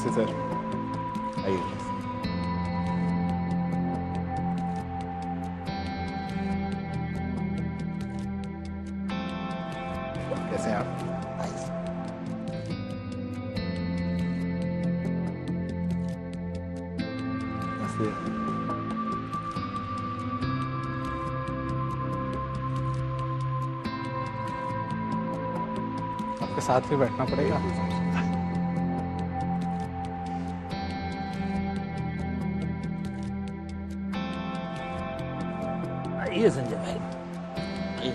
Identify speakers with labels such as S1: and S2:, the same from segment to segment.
S1: नमस्ते सर, आइए। कैसे हैं आप? नमस्ते। आपके साथ भी बैठना पड़ेगा।
S2: आइए संजय भाई, आइए।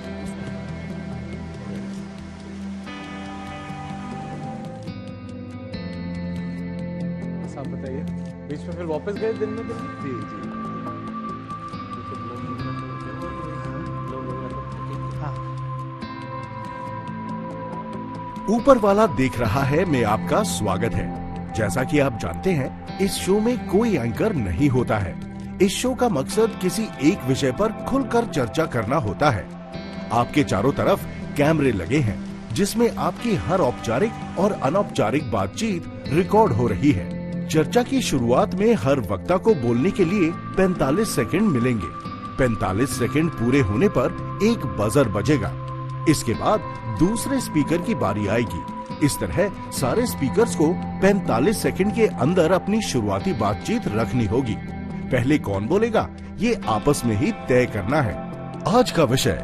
S1: बस आप बताइए, बीच में फिर वापस गए दिन में? जी जी।
S3: ऊपर वाला देख रहा है में आपका स्वागत है। जैसा कि आप जानते हैं, इस शो में कोई एंकर नहीं होता है। इस शो का मकसद किसी एक विषय पर खुलकर चर्चा करना होता है। आपके चारों तरफ कैमरे लगे हैं, जिसमें आपकी हर औपचारिक और अनौपचारिक बातचीत रिकॉर्ड हो रही है। चर्चा की शुरुआत में हर वक्ता को बोलने के लिए 45 सेकंड मिलेंगे। 45 सेकंड पूरे होने पर एक बजर बजेगा। इसके बाद दूसरे स्पीकर की बारी आएगी। इस तरह सारे स्पीकर्स को 45 सेकंड के अंदर अपनी शुरुआती बातचीत रखनी होगी। पहले कौन बोलेगा, ये आपस में ही तय करना है। आज का विषय,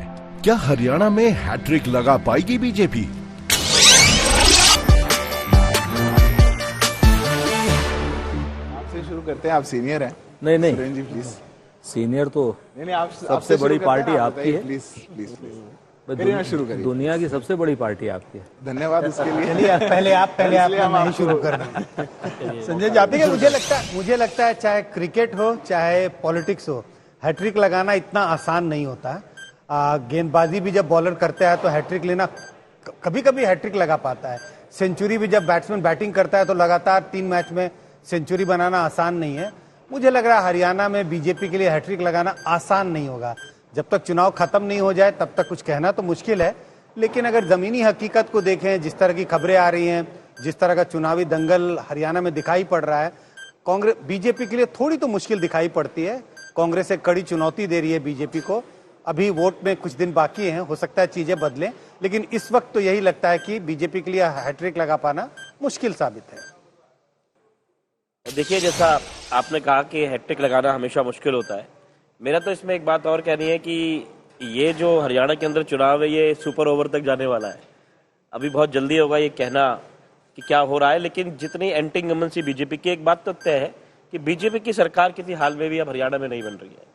S3: क्या हरियाणा में हैट्रिक लगा पाएगी बीजेपी?
S1: आपसे शुरू करते हैं, आप सीनियर हैं।
S2: नहीं
S1: सुरेंद्र जी प्लीज।
S2: सीनियर तो
S1: नहीं, आप
S2: सबसे बड़ी पार्टी आपकी है।
S1: प्लीज प्लीज प्लीज करिए, शुरू करिए।
S2: दुनिया की सबसे बड़ी पार्टी आपकी है।
S1: धन्यवाद इसके लिए।
S4: चलिए पहले आप
S1: इसलिए हम
S4: नहीं
S1: आपको-
S4: शुरू करना। संजय जी, देखिए मुझे लगता है चाहे क्रिकेट हो चाहे पॉलिटिक्स हो, हैट्रिक लगाना इतना आसान नहीं होता। गेंदबाजी भी जब बॉलर करता है तो हैट्रिक लेना कभी कभी हैट्रिक लगा पाता है। सेंचुरी भी जब बैट्समैन बैटिंग करता है तो लगातार 3 मैच में सेंचुरी बनाना आसान नहीं है। मुझे लग रहा है हरियाणा में बीजेपी के लिए हैट्रिक लगाना आसान नहीं होगा। जब तक चुनाव खत्म नहीं हो जाए तब तक कुछ कहना तो मुश्किल है, लेकिन अगर जमीनी हकीकत को देखें, जिस तरह की खबरें आ रही हैं, जिस तरह का चुनावी दंगल हरियाणा में दिखाई पड़ रहा है, कांग्रेस बीजेपी के लिए थोड़ी तो मुश्किल दिखाई पड़ती है। कांग्रेस एक कड़ी चुनौती दे रही है बीजेपी को। अभी वोट में कुछ दिन बाकी हैं, हो सकता है चीजें बदलें, लेकिन इस वक्त तो यही लगता है कि बीजेपी के लिए हैट्रिक लगा पाना मुश्किल साबित है।
S5: देखिए, जैसा आपने कहा कि हैट्रिक लगाना हमेशा मुश्किल होता है, मेरा तो इसमें एक बात और कहनी है कि ये जो हरियाणा के अंदर चुनाव है, ये सुपर ओवर तक जाने वाला है। अभी बहुत जल्दी होगा ये कहना कि क्या हो रहा है, लेकिन जितनी एंटी इनकम्बेंसी बीजेपी की, एक बात तो तय है कि बीजेपी की सरकार किसी हाल में भी अब हरियाणा में नहीं बन रही है।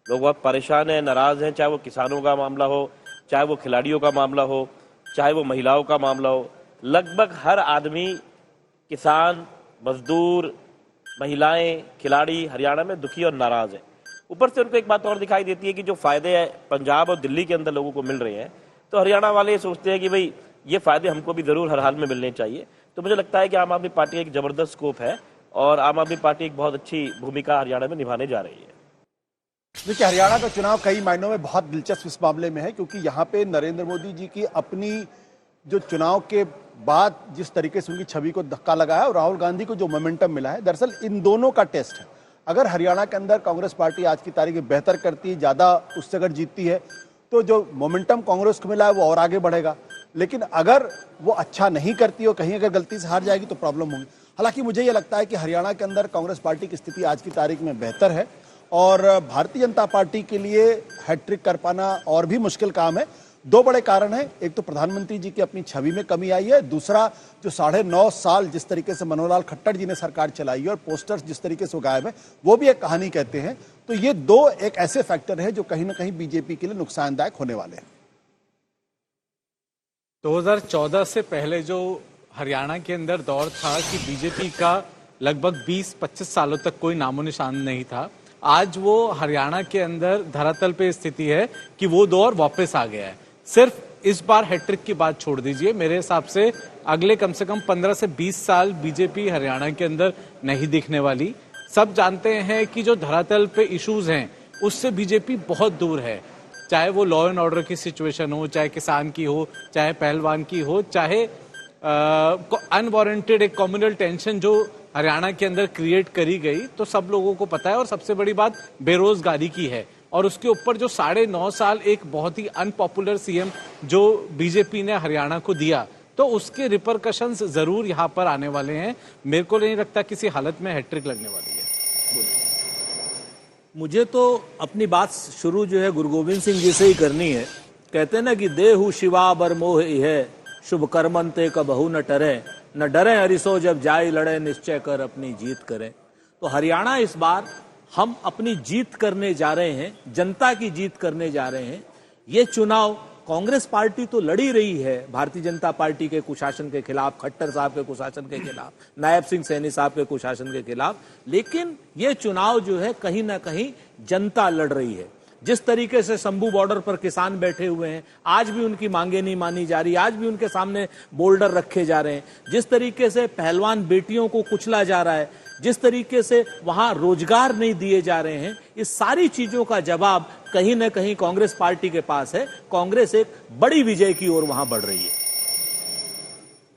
S5: लोग बहुत परेशान हैं, नाराज हैं, चाहे वो किसानों का मामला हो, चाहे वो खिलाड़ियों का मामला हो, चाहे वो महिलाओं का मामला हो। लगभग हर आदमी, किसान, मजदूर, महिलाएं, खिलाड़ी हरियाणा में दुखी और नाराज है। ऊपर से उनको एक बात और दिखाई देती है कि जो फायदे पंजाब और दिल्ली के अंदर लोगों को मिल रहे हैं, तो हरियाणा वाले सोचते हैं कि भाई ये फायदे हमको भी जरूर हर हाल में मिलने चाहिए। तो मुझे लगता है कि आम आदमी पार्टी एक जबरदस्त स्कोप है और आम आदमी पार्टी एक बहुत अच्छी भूमिका हरियाणा में निभाने जा रही है।
S6: देखिए, हरियाणा का चुनाव कई मायनों में बहुत दिलचस्प इस मामले में है, क्योंकि यहाँ पे नरेंद्र मोदी जी की अपनी जो चुनाव के बाद जिस तरीके से उनकी छवि को धक्का लगा है और राहुल गांधी को जो मोमेंटम मिला है, दरअसल इन दोनों का टेस्ट है। अगर हरियाणा के अंदर कांग्रेस पार्टी आज की तारीख में बेहतर करती है, ज्यादा उससे अगर जीतती है, तो जो मोमेंटम कांग्रेस को मिला है वो और आगे बढ़ेगा। लेकिन अगर वो अच्छा नहीं करती हो, कहीं अगर गलती से हार जाएगी तो प्रॉब्लम होगी। हालांकि मुझे ये लगता है कि हरियाणा के अंदर कांग्रेस पार्टी की स्थिति आज की तारीख में बेहतर है और भारतीय जनता पार्टी के लिए हैट्रिक कर पाना और भी मुश्किल काम है। 2 बड़े कारण हैं। एक तो प्रधानमंत्री जी की अपनी छवि में कमी आई है, दूसरा जो 9.5 साल जिस तरीके से मनोहर खट्टर जी ने सरकार चलाई है और पोस्टर्स जिस तरीके से गायब है, वो भी एक कहानी कहते हैं। तो ये 2 एक ऐसे फैक्टर हैं जो कहीं ना कहीं बीजेपी के लिए नुकसानदायक होने वाले हैं।
S7: 2014 से पहले जो हरियाणा के अंदर दौर था कि बीजेपी का लगभग 20-25 सालों तक कोई नामो निशान नहीं था, आज वो हरियाणा के अंदर धरातल पे स्थिति है कि वो दौर वापस आ गया है। सिर्फ इस बार हैट्रिक की बात छोड़ दीजिए, मेरे हिसाब से अगले कम से कम 15 से 20 साल बीजेपी हरियाणा के अंदर नहीं दिखने वाली। सब जानते हैं कि जो धरातल पे इश्यूज हैं उससे बीजेपी बहुत दूर है, चाहे वो लॉ एंड ऑर्डर की सिचुएशन हो, चाहे किसान की हो, चाहे पहलवान की हो, चाहे अनवारंटेड एक कम्युनल टेंशन जो हरियाणा के अंदर क्रिएट करी गई तो सब लोगों को पता है, और सबसे बड़ी बात बेरोजगारी की है। और उसके ऊपर जो 9.5 साल एक बहुत ही अनपॉपुलर सीएम जो बीजेपी ने हरियाणा को दिया, तो उसके रिपरकशंस जरूर यहां पर आने वाले हैं। मेरे को नहीं लगता किसी हालत में हैट्रिक लगने वाली है।
S2: मुझे तो अपनी बात शुरू जो है गुरु गोविंद सिंह जी से ही करनी है। कहते हैं ना कि देहु शिवा बर मोह है, शुभ कर्मंते कबहु न टरे, न डरे हरिसो जब जाय लड़े, निश्चय कर अपनी जीत करें। तो हरियाणा इस बार हम अपनी जीत करने जा रहे हैं, जनता की जीत करने जा रहे हैं। ये चुनाव कांग्रेस पार्टी तो लड़ी रही है भारतीय जनता पार्टी के कुशासन के खिलाफ, खट्टर साहब के कुशासन के खिलाफ, नायब सिंह सैनी साहब के कुशासन के खिलाफ, लेकिन ये चुनाव जो है कहीं ना कहीं जनता लड़ रही है। जिस तरीके से शंभू बॉर्डर पर किसान बैठे हुए हैं, आज भी उनकी मांगे नहीं मानी जा रही, आज भी उनके सामने बोल्डर रखे जा रहे हैं, जिस तरीके से पहलवान बेटियों को कुचला जा रहा है, जिस तरीके से वहां रोजगार नहीं दिए जा रहे हैं, इस सारी चीजों का जवाब कहीं ना कहीं कांग्रेस पार्टी के पास है। कांग्रेस एक बड़ी विजय की ओर वहां बढ़ रही है।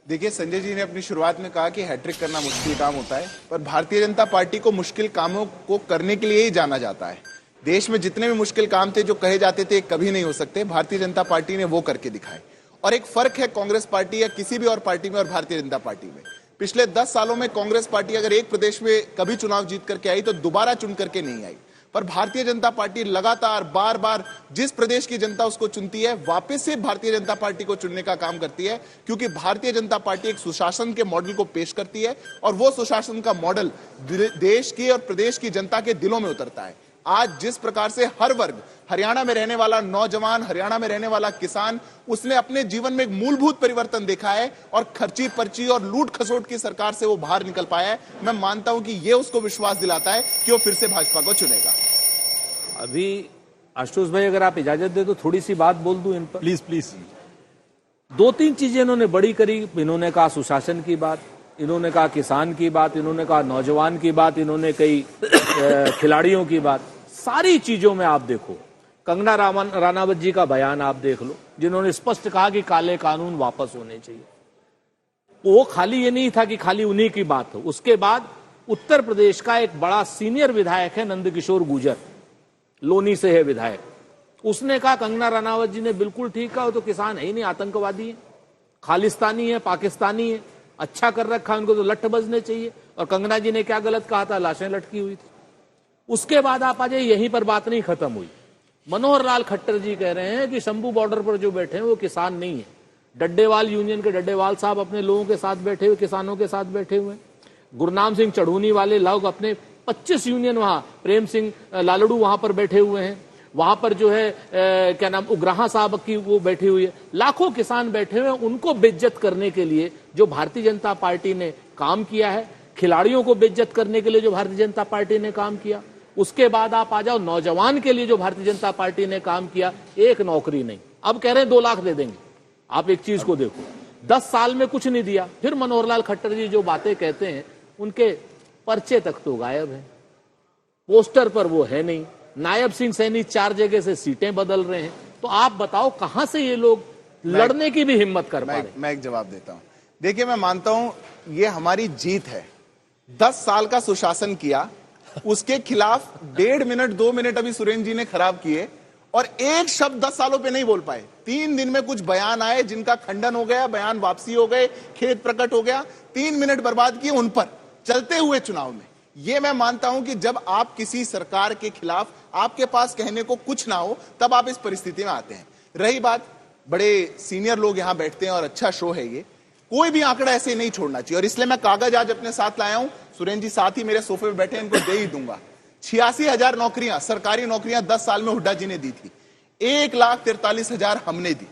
S8: देखिए, संजय जी ने अपनी शुरुआत में कहा कि हैट्रिक करना मुश्किल काम होता है, पर भारतीय जनता पार्टी को मुश्किल कामों को करने के लिए ही जाना जाता है। देश में जितने भी मुश्किल काम थे जो कहे जाते थे कभी नहीं हो सकते, भारतीय जनता पार्टी ने वो करके दिखाए। और एक फर्क है कांग्रेस पार्टी या किसी भी और पार्टी में और भारतीय जनता पार्टी में। पिछले 10 सालों में कांग्रेस पार्टी अगर एक प्रदेश में कभी चुनाव जीत करके आई तो दोबारा चुन करके नहीं आई, पर भारतीय जनता पार्टी लगातार बार बार जिस प्रदेश की जनता उसको चुनती है, वापस से भारतीय जनता पार्टी को चुनने का काम करती है, क्योंकि भारतीय जनता पार्टी एक सुशासन के मॉडल को पेश करती है और वो सुशासन का मॉडल देश की और प्रदेश की जनता के दिलों में उतरता है। आज जिस प्रकार से हर वर्ग, हरियाणा में रहने वाला नौजवान, हरियाणा में रहने वाला किसान, उसने अपने जीवन में एक मूलभूत परिवर्तन देखा है और खर्ची पर्ची और लूट खसोट की सरकार से वो बाहर निकल पाया है। मैं मानता हूं कि ये उसको विश्वास दिलाता है कि वो फिर से भाजपा को चुनेगा।
S2: अभी आशुतोष भाई अगर आप इजाजत दे तो थोड़ी सी बात बोल दूं इन पर।
S6: Please please.
S2: 2-3 चीजें इन्होंने बड़ी करी। इन्होंने कहा सुशासन की बात, इन्होंने कहा किसान की बात, इन्होंने कहा नौजवान की बात, इन्होंने कही खिलाड़ियों की बात। सारी चीजों में आप देखो, कंगना राणावत जी का बयान आप देख लो, जिन्होंने स्पष्ट कहा कि काले कानून वापस होने चाहिए। वो खाली ये नहीं था कि खाली उन्हीं की बात हो। उसके बाद उत्तर प्रदेश का एक बड़ा सीनियर विधायक है नंदकिशोर गुर्जर, लोनी से है विधायक, उसने कहा कंगना राणावत जी ने बिल्कुल ठीक कहा, वो तो किसान है ही नहीं, आतंकवादी है, खालिस्तानी है, पाकिस्तानी है, अच्छा कर रखा, उनको तो लठ बजने चाहिए। और कंगना जी ने क्या गलत कहा था? लाशें लटकी हुई थी। उसके बाद आप आ जाइए, यहीं पर बात नहीं खत्म हुई। मनोहर लाल खट्टर जी कह रहे हैं कि शंभू बॉर्डर पर जो बैठे हैं वो किसान नहीं है। डड्डेवाल यूनियन के डड्डेवाल साहब अपने लोगों के साथ बैठे हुए, किसानों के साथ बैठे हुए। गुरनाम सिंह चढ़ूनी वाले लोग अपने 25 यूनियन वहां, प्रेम सिंह लालड़ू वहां पर बैठे हुए हैं। वहां पर जो है क्या नाम, उग्राहा साहब की वो बैठी हुई है। लाखों किसान बैठे हुए हैं। उनको बेइज्जत करने के लिए जो भारतीय जनता पार्टी ने काम किया है, खिलाड़ियों को बेइज्जत करने के लिए जो भारतीय जनता पार्टी ने काम किया, उसके बाद आप आ जाओ नौजवान के लिए जो भारतीय जनता पार्टी ने काम किया, एक नौकरी नहीं। अब कह रहे हैं 2 लाख दे देंगे। आप एक चीज को देखो, 10 साल में कुछ नहीं दिया। फिर मनोहर लाल खट्टर जी जो बातें कहते हैं, उनके पर्चे तक तो गायब है, पोस्टर पर वो है नहीं। नायब सिंह सैनी 4 जगह से सीटें बदल रहे हैं। तो आप बताओ कहां से ये लोग लड़ने की भी हिम्मत कर पा रहे हैं?
S8: मैं एक जवाब देता हूं। देखिए, मैं मानता हूं ये हमारी जीत है। 10 साल का सुशासन किया, उसके खिलाफ 1.5 मिनट 2 मिनट अभी सुरेंद्र जी ने खराब किए और एक शब्द 10 सालों पे नहीं बोल पाए। 3 दिन में कुछ बयान आए जिनका खंडन हो गया, बयान वापसी हो गए, खेद प्रकट हो गया। 3 मिनट बर्बाद किए उन पर चलते हुए चुनाव में। यह मैं मानता हूं कि जब आप किसी सरकार के खिलाफ आपके पास कहने को कुछ ना हो, तब आप इस परिस्थिति में आते हैं। रही बात, बड़े सीनियर लोग यहां बैठते हैं और अच्छा शो है ये, कोई भी आंकड़ा ऐसे नहीं छोड़ना चाहिए। और इसलिए मैं कागज आज अपने साथ लाया हूं, सुरेंद्र जी साथ ही मेरे सोफे पे बैठे, इनको दे ही दूंगा। 86,000 नौकरियां, सरकारी नौकरियां 10 साल में हुड्डा जी ने दी थी। 1,43,000 हमने दी।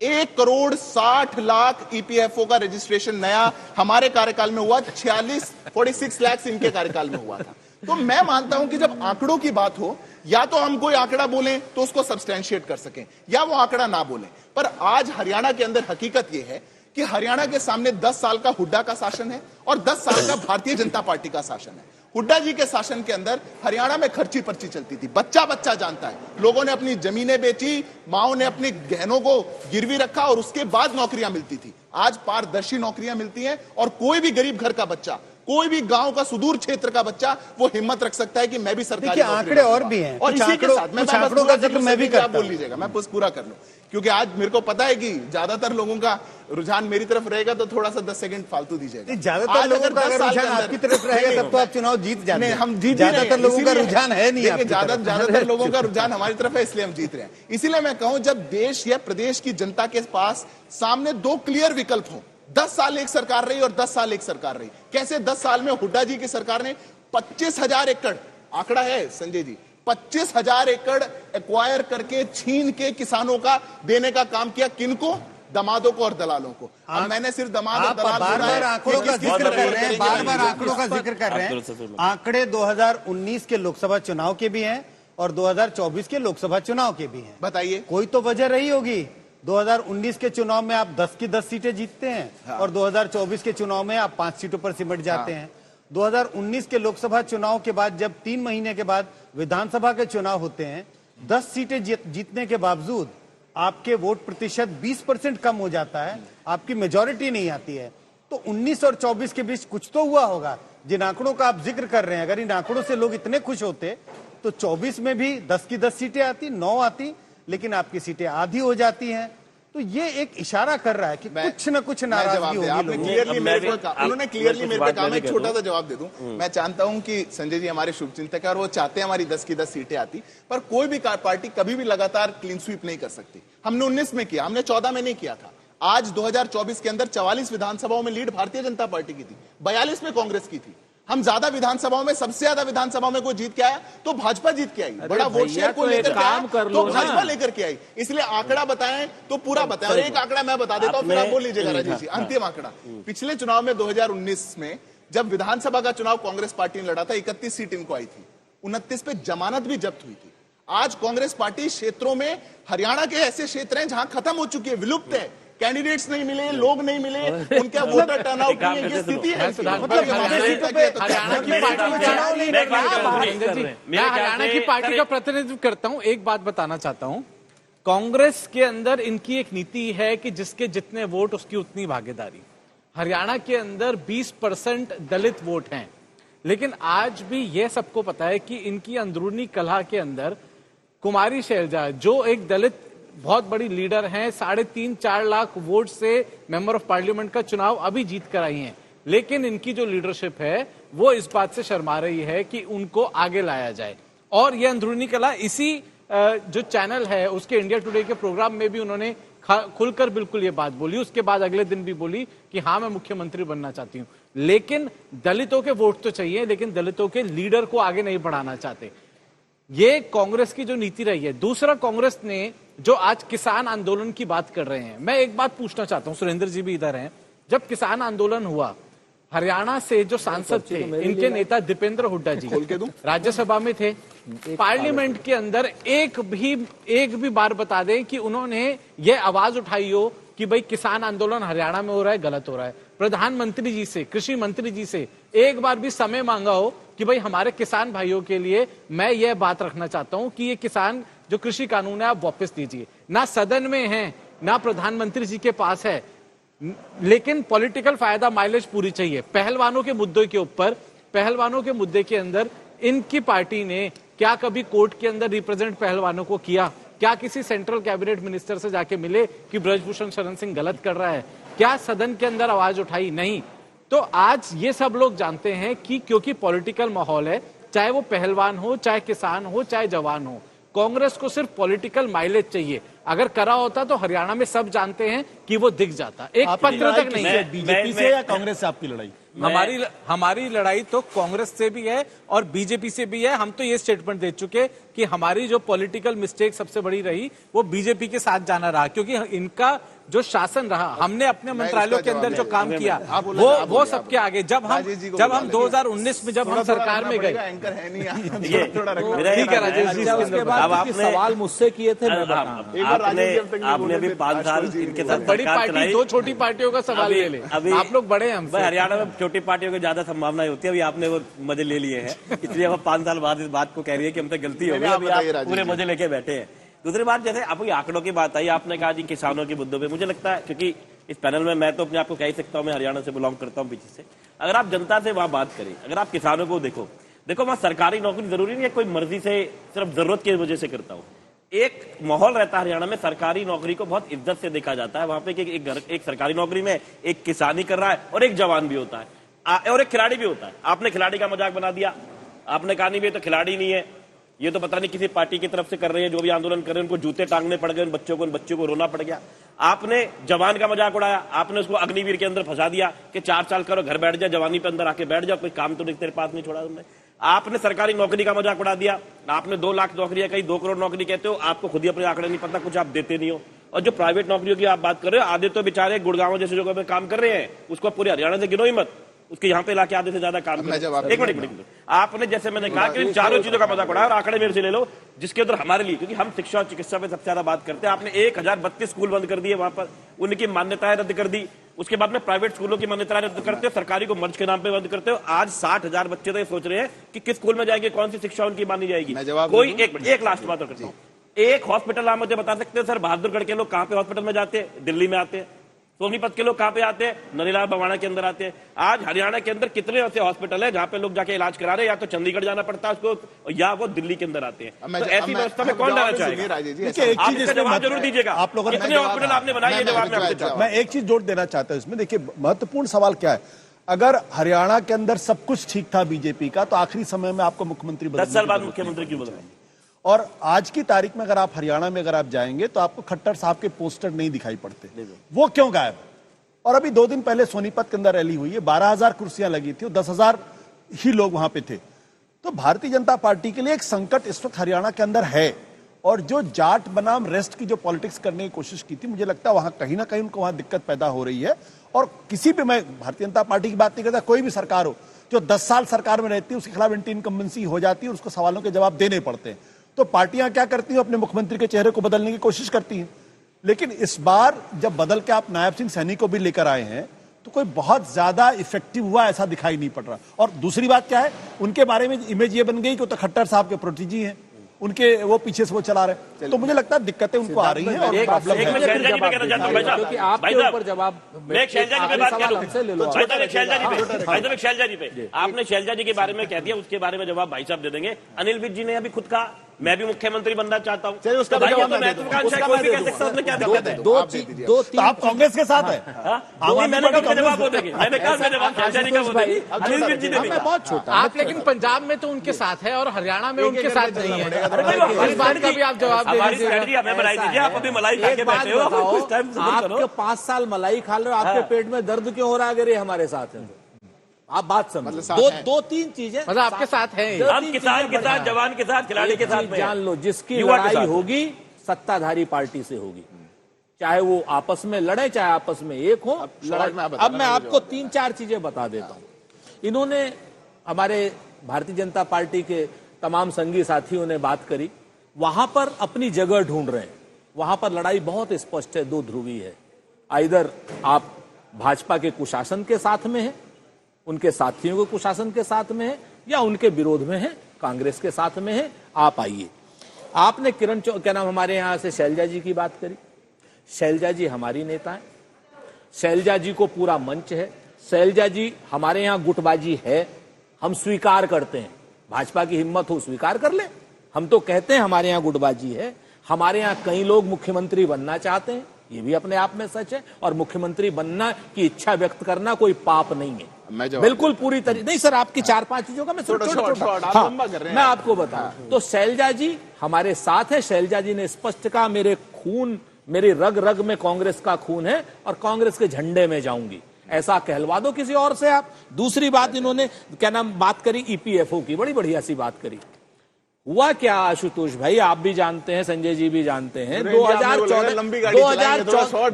S8: 1,60,00,000 ईपीएफओ का रजिस्ट्रेशन नया हमारे कार्यकाल में हुआ। 46 लाख इनके कार्यकाल में हुआ था। तो मैं मानता हूं कि जब आंकड़ों की बात हो, या तो हम कोई आंकड़ा बोलें तो उसको सब्सटैंशिएट कर सकें, या वो आंकड़ा ना बोलें। पर आज हरियाणा के अंदर हकीकत यह है कि हरियाणा के सामने 10 साल का हुड्डा का शासन है और 10 साल का भारतीय जनता पार्टी का शासन है। हुड्डा जी के शासन के अंदर हरियाणा में खर्ची पर्ची चलती थी, बच्चा बच्चा जानता है। लोगों ने अपनी जमीनें बेची, माओ ने अपने गहनों को गिरवी रखा और उसके बाद नौकरियां मिलती थी। आज पारदर्शी नौकरियां मिलती हैं और कोई भी गरीब घर का बच्चा, कोई भी गांव का सुदूर क्षेत्र का बच्चा वो हिम्मत रख सकता है कि मैं भी सरकारी
S4: देखिए,
S8: नौकरी
S4: आंकड़े
S8: लूंगा।
S4: और भी हैं।
S8: और
S4: कुछ
S8: इसी के
S4: आंकड़ों-
S8: साथ मैं
S4: कुछ
S8: बस
S4: आंकड़ों
S8: पूरा
S4: का जिक्र
S8: कर लूं,
S4: मैं भी
S8: संजय जी, आप
S4: करता
S8: बोल
S4: हूं।
S8: लीजिएगा, मैं बस पूरा कर लूं, क्योंकि आज मेरे को पता है कि ज्यादातर लोगों का रुझान मेरी तरफ रहेगा, तो थोड़ा सा 10 सेकंड फालतू दीजिएगा।
S4: ज्यादातर
S8: आज
S4: लोगों का
S8: 10
S4: अगर
S8: साल के
S4: रुझान
S8: अंदर-
S4: आपकी तरफ रहेगा तब तो आप चुनाव जीत जाते
S8: नहीं,
S4: हैं।
S8: हम जीत ही रहे हैं।
S4: ज्यादातर लोगों का
S8: इसीलिए-
S4: रुझान है नहीं
S8: देखिए,
S4: आपकी तरफ।
S8: ज्यादातर लोगों का रुझान हमारी तरफ है, इसलिए हम जीत रहे हैं। इसीलिए मैं कहूं, जब देश या प्रदेश की जनता के पास सामने दो क्लियर विकल्प हो, 10 साल एक सरकार रही और 10 साल एक सरकार रही। कैसे 10 साल में हुड्डा जी की सरकार ने 25,000 एकड़, आंकड़ा है संजय जी, 25,000 एकड़ एक्वायर करके छीन के किसानों का देने का काम किया। किनको? दमादों को और दलालों को। अब मैंने सिर्फ दमाद और
S4: आप
S8: दलाल
S4: बार
S8: बोला
S4: बार
S8: है
S4: आंकड़ों
S8: कि
S4: का
S8: किसकी
S4: जिक्र
S8: तरफ
S4: कर
S8: वोट
S4: रहे हैं,
S8: करेंगे,
S4: बार
S8: नहीं
S4: बार
S8: करेंगे।
S4: आंकड़ों का जिक्र कर रहे
S5: आप
S4: हैं। आंकड़े 2019 के लोकसभा चुनाव के भी हैं और 2024 के लोकसभा चुनाव के भी हैं।
S8: बताइए।
S4: कोई तो वजह रही होगी। 2019 के चुनाव में आप 10 की 10 सीटें जीतते हैं और 2024 के चुनाव में आप 5 सीटों पर सिमट जाते हैं। 2019 के लोकसभा चुनाव के बाद जब 3 महीने के बाद विधानसभा के चुनाव होते हैं, 10 सीटें जीतने के बावजूद आपके वोट प्रतिशत 20% कम हो जाता है, आपकी मेजॉरिटी नहीं आती है। तो 19 और 24 के बीच कुछ तो हुआ होगा। जिन आंकड़ों का आप जिक्र कर रहे हैं, अगर इन आंकड़ों से लोग इतने खुश होते तो 24 में भी 10 की 10 सीटें आती, 9 आती, लेकिन आपकी सीटें आधी हो जाती हैं। तो ये एक इशारा कर रहा है कि कुछ न कुछ नाराजगी होगी
S8: आपने
S4: लोगों में।
S8: क्लियरली मेरे को उन्होंने क्लियरली मेरे पे कहा, मैं एक छोटा सा
S5: दूं।
S8: जवाब दे दूं। मैं जानता हूं कि संजय जी हमारे शुभचिंतक है और वो चाहते हैं हमारी 10 की 10 सीटें आती, पर कोई भी पार्टी कभी भी लगातार क्लीन स्वीप नहीं कर सकती। हमने 19 में किया, हमने 14 में नहीं किया था। आज 2024 के अंदर 44 विधानसभाओं में लीड भारतीय जनता पार्टी की थी, 42 में कांग्रेस की थी। हम ज्यादा विधानसभाओं में, सबसे ज्यादा विधानसभाओं में कोई जीत के आया तो भाजपा जीत के आई। बड़ा वोट शेयर को लेकर के आया तो भाजपा लेकर के आई। इसलिए आंकड़ा बताएं तो पूरा बताएं। और एक आंकड़ा मैं बता देता हूं, फिर आप बोल लीजिएगा राजेश जी। अंतिम आंकड़ा, पिछले चुनाव में 2019 में जब विधानसभा का चुनाव कांग्रेस पार्टी ने लड़ा था, 31 सीट इनको आई थी, 29 पे जमानत भी जब्त हुई थी। आज कांग्रेस पार्टी क्षेत्रों में, हरियाणा के ऐसे क्षेत्र हैं जहां खत्म हो चुकी है, विलुप्त है, कैंडिडेट्स नहीं मिले, लोग नहीं मिले, उनके वोटर टर्नआउट नहीं है, ये स्थिति है।
S7: हरियाणा की पार्टी में चुनाव नहीं लड़ रही है। मैं हरियाणा की पार्टी का प्रतिनिधित्व करता हूं। एक बात बताना चाहता हूं, कांग्रेस के अंदर इनकी एक नीति है कि जिसके जितने वोट उसकी उतनी भागीदारी। हरियाणा के अंदर 20% दलित वोट हैं, लेकिन आज भी यह सबको पता है कि इनकी अंदरूनी कलह के अंदर कुमारी शैलजा, जो एक दलित बहुत बड़ी लीडर हैं, 3.5-4 लाख वोट से मेंबर ऑफ पार्लियामेंट का चुनाव अभी जीत कर आई हैं, लेकिन इनकी जो लीडरशिप है वो इस बात से शर्मा रही है कि उनको आगे लाया जाए। और ये अंदरूनी कला इसी जो चैनल है उसके इंडिया टुडे के प्रोग्राम में भी उन्होंने खुलकर बिल्कुल ये बात बोली। उसके बाद अगले दिन भी बोली कि हाँ, मैं मुख्यमंत्री बनना चाहती हूँ, लेकिन दलितों के वोट तो चाहिए, लेकिन दलितों के लीडर को आगे नहीं बढ़ाना चाहते। ये कांग्रेस की जो नीति रही है। दूसरा, कांग्रेस ने जो आज किसान आंदोलन की बात कर रहे हैं, मैं एक बात पूछना चाहता हूं, सुरेंद्र जी भी इधर हैं। जब किसान आंदोलन हुआ, हरियाणा से जो सांसद थे, इनके नेता दीपेंद्र हुड्डा जी राज्यसभा में थे, पार्लियामेंट के अंदर एक भी बार बता दें कि उन्होंने ये आवाज उठाई हो कि भाई किसान आंदोलन हरियाणा में हो रहा है, गलत हो रहा है। प्रधानमंत्री जी से, कृषि मंत्री जी से एक बार भी समय मांगा हो कि भाई हमारे किसान भाइयों के लिए मैं ये बात रखना चाहता हूं कि ये किसान जो कृषि कानून है आप वापस दीजिए। ना सदन में है, ना प्रधानमंत्री जी के पास है, लेकिन पॉलिटिकल फायदा माइलेज पूरी चाहिए। पहलवानों के मुद्दे के ऊपर, पहलवानों के मुद्दे के अंदर इनकी पार्टी ने क्या कभी कोर्ट के अंदर रिप्रेजेंट पहलवानों को किया? क्या किसी सेंट्रल कैबिनेट मिनिस्टर से जाके मिले कि ब्रजभूषण शरण सिंह गलत कर रहा है? क्या सदन के अंदर आवाज उठाई? नहीं। तो आज ये सब लोग जानते हैं कि क्योंकि पॉलिटिकल माहौल है, चाहे वो पहलवान हो, चाहे किसान हो, चाहे जवान हो, कांग्रेस को सिर्फ पॉलिटिकल माइलेज चाहिए। अगर करा होता तो हरियाणा में सब जानते हैं कि वो दिख जाता। एक पत्र तक नहीं है।
S6: बीजेपी से या कांग्रेस से आपकी लड़ाई?
S7: हमारी लड़ाई तो कांग्रेस से भी है और बीजेपी से भी है। हम तो ये स्टेटमेंट दे चुके कि हमारी जो पॉलिटिकल मिस्टेक सबसे बड़ी रही वो बीजेपी के साथ जाना रहा, क्योंकि इनका जो शासन रहा, हमने अपने मंत्रालयों के अंदर जो काम किया वो सबके आगे। जब हम 2019 में जब हम सरकार में गए,
S8: एंकर है नहीं
S7: ठीक है राजेश जी,
S2: उसके बाद सवाल मुझसे किए थे, मैं
S5: आपने अभी 5 साल इनके साथ
S7: बड़ी पार्टी, 2 छोटी पार्टियों का सवाल ले ले।
S5: अभी
S7: आप लोग बड़े हैं,
S5: हरियाणा में छोटी पार्टियों की ज्यादा संभावनाएं होती है। अभी आपने वो मजे ले लिए हैं, इसलिए अब 5 साल बाद इस बात को कह रही है कि हमसे गलती हो गई, अभी आप पूरे मजे लेके बैठे हैं। दूसरी बात, जैसे आपको आंकड़ों की बात आई, आपने कहा जी किसानों के मुद्दों पे, मुझे लगता है क्योंकि इस पैनल में मैं तो अपने आप को कह ही सकता हूँ, मैं हरियाणा से बिलोंग करता हूँ पीछे से, अगर आप जनता से वहां बात करें, अगर आप किसानों को देखो वहां सरकारी नौकरी जरूरी नहीं है कोई मर्जी से, सिर्फ जरूरत की वजह से करता हो। एक माहौल रहता है हरियाणा में, सरकारी नौकरी को बहुत इज्जत से देखा जाता है वहां पे कि एक सरकारी नौकरी में एक किसानी कर रहा है और एक जवान भी होता है और एक खिलाड़ी भी होता है। आपने खिलाड़ी का मजाक बना दिया, आपने कहा नहीं ये तो खिलाड़ी नहीं है, ये तो पता नहीं किसी पार्टी की तरफ से कर रहे हैं, जो भी आंदोलन कर रहे हैं उनको जूते टांगने पड़ गए, उन बच्चों को रोना पड़ गया। आपने जवान का मजाक उड़ाया, आपने उसको अग्निवीर के अंदर फंसा दिया कि 4 साल करो, घर बैठ जा, जवानी पे अंदर आके बैठ जाओ, कोई काम तो तेरे पास नहीं छोड़ा तुमने। आपने सरकारी नौकरी का मजाक उड़ा दिया, आपने 2 लाख नौकरियां कही, 2 करोड़ नौकरी कहते हो, आपको खुद ही अपने आंकड़े नहीं पता, कुछ आप देते नहीं हो। और जो प्राइवेट नौकरियों की आप बात कर रहे हो, आधे तो बेचारे गुड़गांव जैसे जगह पे काम कर रहे हैं, उसको पूरे हरियाणा से गिनो ही मत, उसके यहाँ पे लाके आधे से ज्यादा काम कर। एक मिनट, आपने जैसे मैंने कहा कि इन चारों चीजों का मजाक उड़ाया और आंकड़े मेरे से ले लो, जिसके अंदर हमारे लिए, क्योंकि हम शिक्षा और चिकित्सा पे सबसे ज्यादा बात करते हैं, आपने 1032 स्कूल बंद कर दिए, वहां पर उनकी मान्यताएं रद्द कर दी। उसके बाद में प्राइवेट स्कूलों की मान्यताएं रद्द करते हो, सरकारी को मर्ज के नाम पे बंद करते हो। आज 60,000 बच्चे तो ये सोच रहे हैं कि किस स्कूल में जाएंगे, कौन सी शिक्षा उनकी मानी जाएगी। कोई एक लास्ट बात करता हूँ, एक हॉस्पिटल आप मुझे बता सकते हैं सर, बहादुरगढ़ के लोग कहां पे हॉस्पिटल में जाते हैं? दिल्ली में आते हैं। सोनीपत के लोग कहां पे आते हैं? नरीलाल बवाना के अंदर आते हैं। आज हरियाणा के अंदर कितने ऐसे हॉस्पिटल है जहां पे लोग जाके इलाज करा रहे हैं, या तो चंडीगढ़ जाना पड़ता है उसको, या वो दिल्ली के अंदर आते हैं। तो ऐसी व्यवस्था में कौन जाना चाहेगा? आप इसका जवाब जरूर दीजिएगा,
S6: आप लोगों ने
S5: कितने हॉस्पिटल आपने बनाए, ये जवाब
S6: मैं एक चीज जोड़ देना चाहता हूं इसमें। देखिए, महत्वपूर्ण सवाल क्या है, अगर हरियाणा के अंदर सब कुछ ठीक था बीजेपी का, तो आखिरी समय में आपको मुख्यमंत्री
S5: 10 साल बाद मुख्यमंत्री क्यों बदला?
S6: और आज की तारीख में अगर आप हरियाणा में अगर आप जाएंगे तो आपको खट्टर साहब के पोस्टर नहीं दिखाई पड़ते, वो क्यों गायब? और अभी 2 दिन पहले सोनीपत के अंदर रैली हुई है, 12,000 कुर्सियां लगी थी और 10,000 ही लोग वहां पे थे। तो भारतीय जनता पार्टी के लिए एक संकट इस वक्त हरियाणा के अंदर है, और जो जाट बनाम रेस्ट की जो पॉलिटिक्स करने की कोशिश की थी, मुझे लगता है वहां कहीं ना कहीं उनको वहां दिक्कत पैदा हो रही है। और किसी भी, मैं भारतीय जनता पार्टी की बात नहीं करता, कोई भी सरकार हो जो 10 साल सरकार में रहती है, उसके खिलाफ एंटी इनकम्बेंसी हो जाती है और उसको सवालों के जवाब देने पड़ते हैं। तो पार्टियां क्या करती हैं, अपने मुख्यमंत्री के चेहरे को बदलने की कोशिश करती हैं। लेकिन इस बार जब बदल के आप नायब सिंह सैनी को भी लेकर आए हैं, तो कोई बहुत ज्यादा इफेक्टिव हुआ ऐसा दिखाई नहीं पड़ रहा। और दूसरी बात क्या है, उनके बारे में इमेज ये बन गई कि वो तो खट्टर साहब के प्रोटीजी हैं, उनके वो पीछे से वो चला रहे। तो मुझे लगता है दिक्कतें उनको आ रही हैं। और प्रॉब्लम है।
S2: क्योंकि आपके ऊपर जवाब
S5: शैलजा जी पे बात करूं, शैलजा जी पे आपने शैलजा जी के बारे में कह दिया, उसके बारे में जवाब भाई साहब दे देंगे। अनिल विज जी ने अभी खुद कहा मैं भी मुख्यमंत्री बनना चाहता हूं।
S6: चलिए, उसका
S5: भाई, ये तो
S6: जवाब
S5: महत्वाकांक्षा है, कोई भी कह सकता है, उसमें क्या दिक्कत है?
S6: तो आप कांग्रेस के साथ है?
S5: मैंने कहा जवाब बोलेंगे, मैंने कहा जवाब शैलजा जी का बोलेंगे, अनिल विज जी ने भी कहा।
S7: बहुत छोटा आप, लेकिन पंजाब में तो उनके साथ है और हरियाणा में उनके साथ नहीं है। इस बात का भी आप जवाब दे
S5: हमारी स्ट्रेटजी हमें बनाई दीजिए। आप अभी मलाई खा के बैठे हो, कुछ टाइम
S2: आपके 5 साल मलाई खा लो, आपके पेट में दर्द क्यों हो रहा है? अगर ये हमारे साथ है, आप बात समझो। 2-3 चीजें
S7: मतलब आपके साथ है।
S5: हम किसान के साथ, जवान के साथ, खिलाड़ी के साथ
S2: जान लो, जिसकी लड़ाई होगी सत्ताधारी पार्टी से होगी, चाहे वो आपस में लड़े, चाहे आपस में एक हो। अब मैं आपको 3-4 चीजें बता देता हूं। इन्होंने, हमारे भारतीय जनता पार्टी के तमाम संगी साथियों ने बात करी, वहां पर अपनी जगह ढूंढ रहे हैं। वहां पर लड़ाई बहुत स्पष्ट है, 2 ध्रुवी है। आइदर आप भाजपा के कुशासन के साथ में हैं, उनके साथियों के कुशासन के साथ में है, या उनके विरोध में है, कांग्रेस के साथ में है। आप आइए। आपने क्या नाम, हमारे यहां से शैलजा जी की बात करी। शैलजा जी हमारी नेता है, शैलजा जी को पूरा मंच है। शैलजा जी, हमारे यहां गुटबाजी है, हम स्वीकार करते हैं। भाजपा की हिम्मत हो स्वीकार कर ले। हम तो कहते हैं हमारे यहां गुटबाजी है। हमारे यहां कई लोग मुख्यमंत्री बनना चाहते हैं, ये भी अपने आप में सच है। और मुख्यमंत्री बनना की इच्छा व्यक्त करना कोई पाप नहीं है, बिल्कुल पूरी तरीके नहीं। सर, आपकी 4-5 चीजों का मैं मैं आपको बताऊं तो शैलजा जी हमारे साथ है। शैलजा जी ने स्पष्ट कहा, मेरे खून, मेरी रग रग में कांग्रेस का खून है और कांग्रेस के झंडे में जाऊंगी। ऐसा कहलवा दो किसी और से आप। दूसरी बात, इन्होंने क्या नाम बात करी ईपीएफओ की, बड़ी बढ़िया सी बात करी। हुआ क्या आशुतोष भाई, आप भी जानते हैं, संजय जी भी जानते हैं,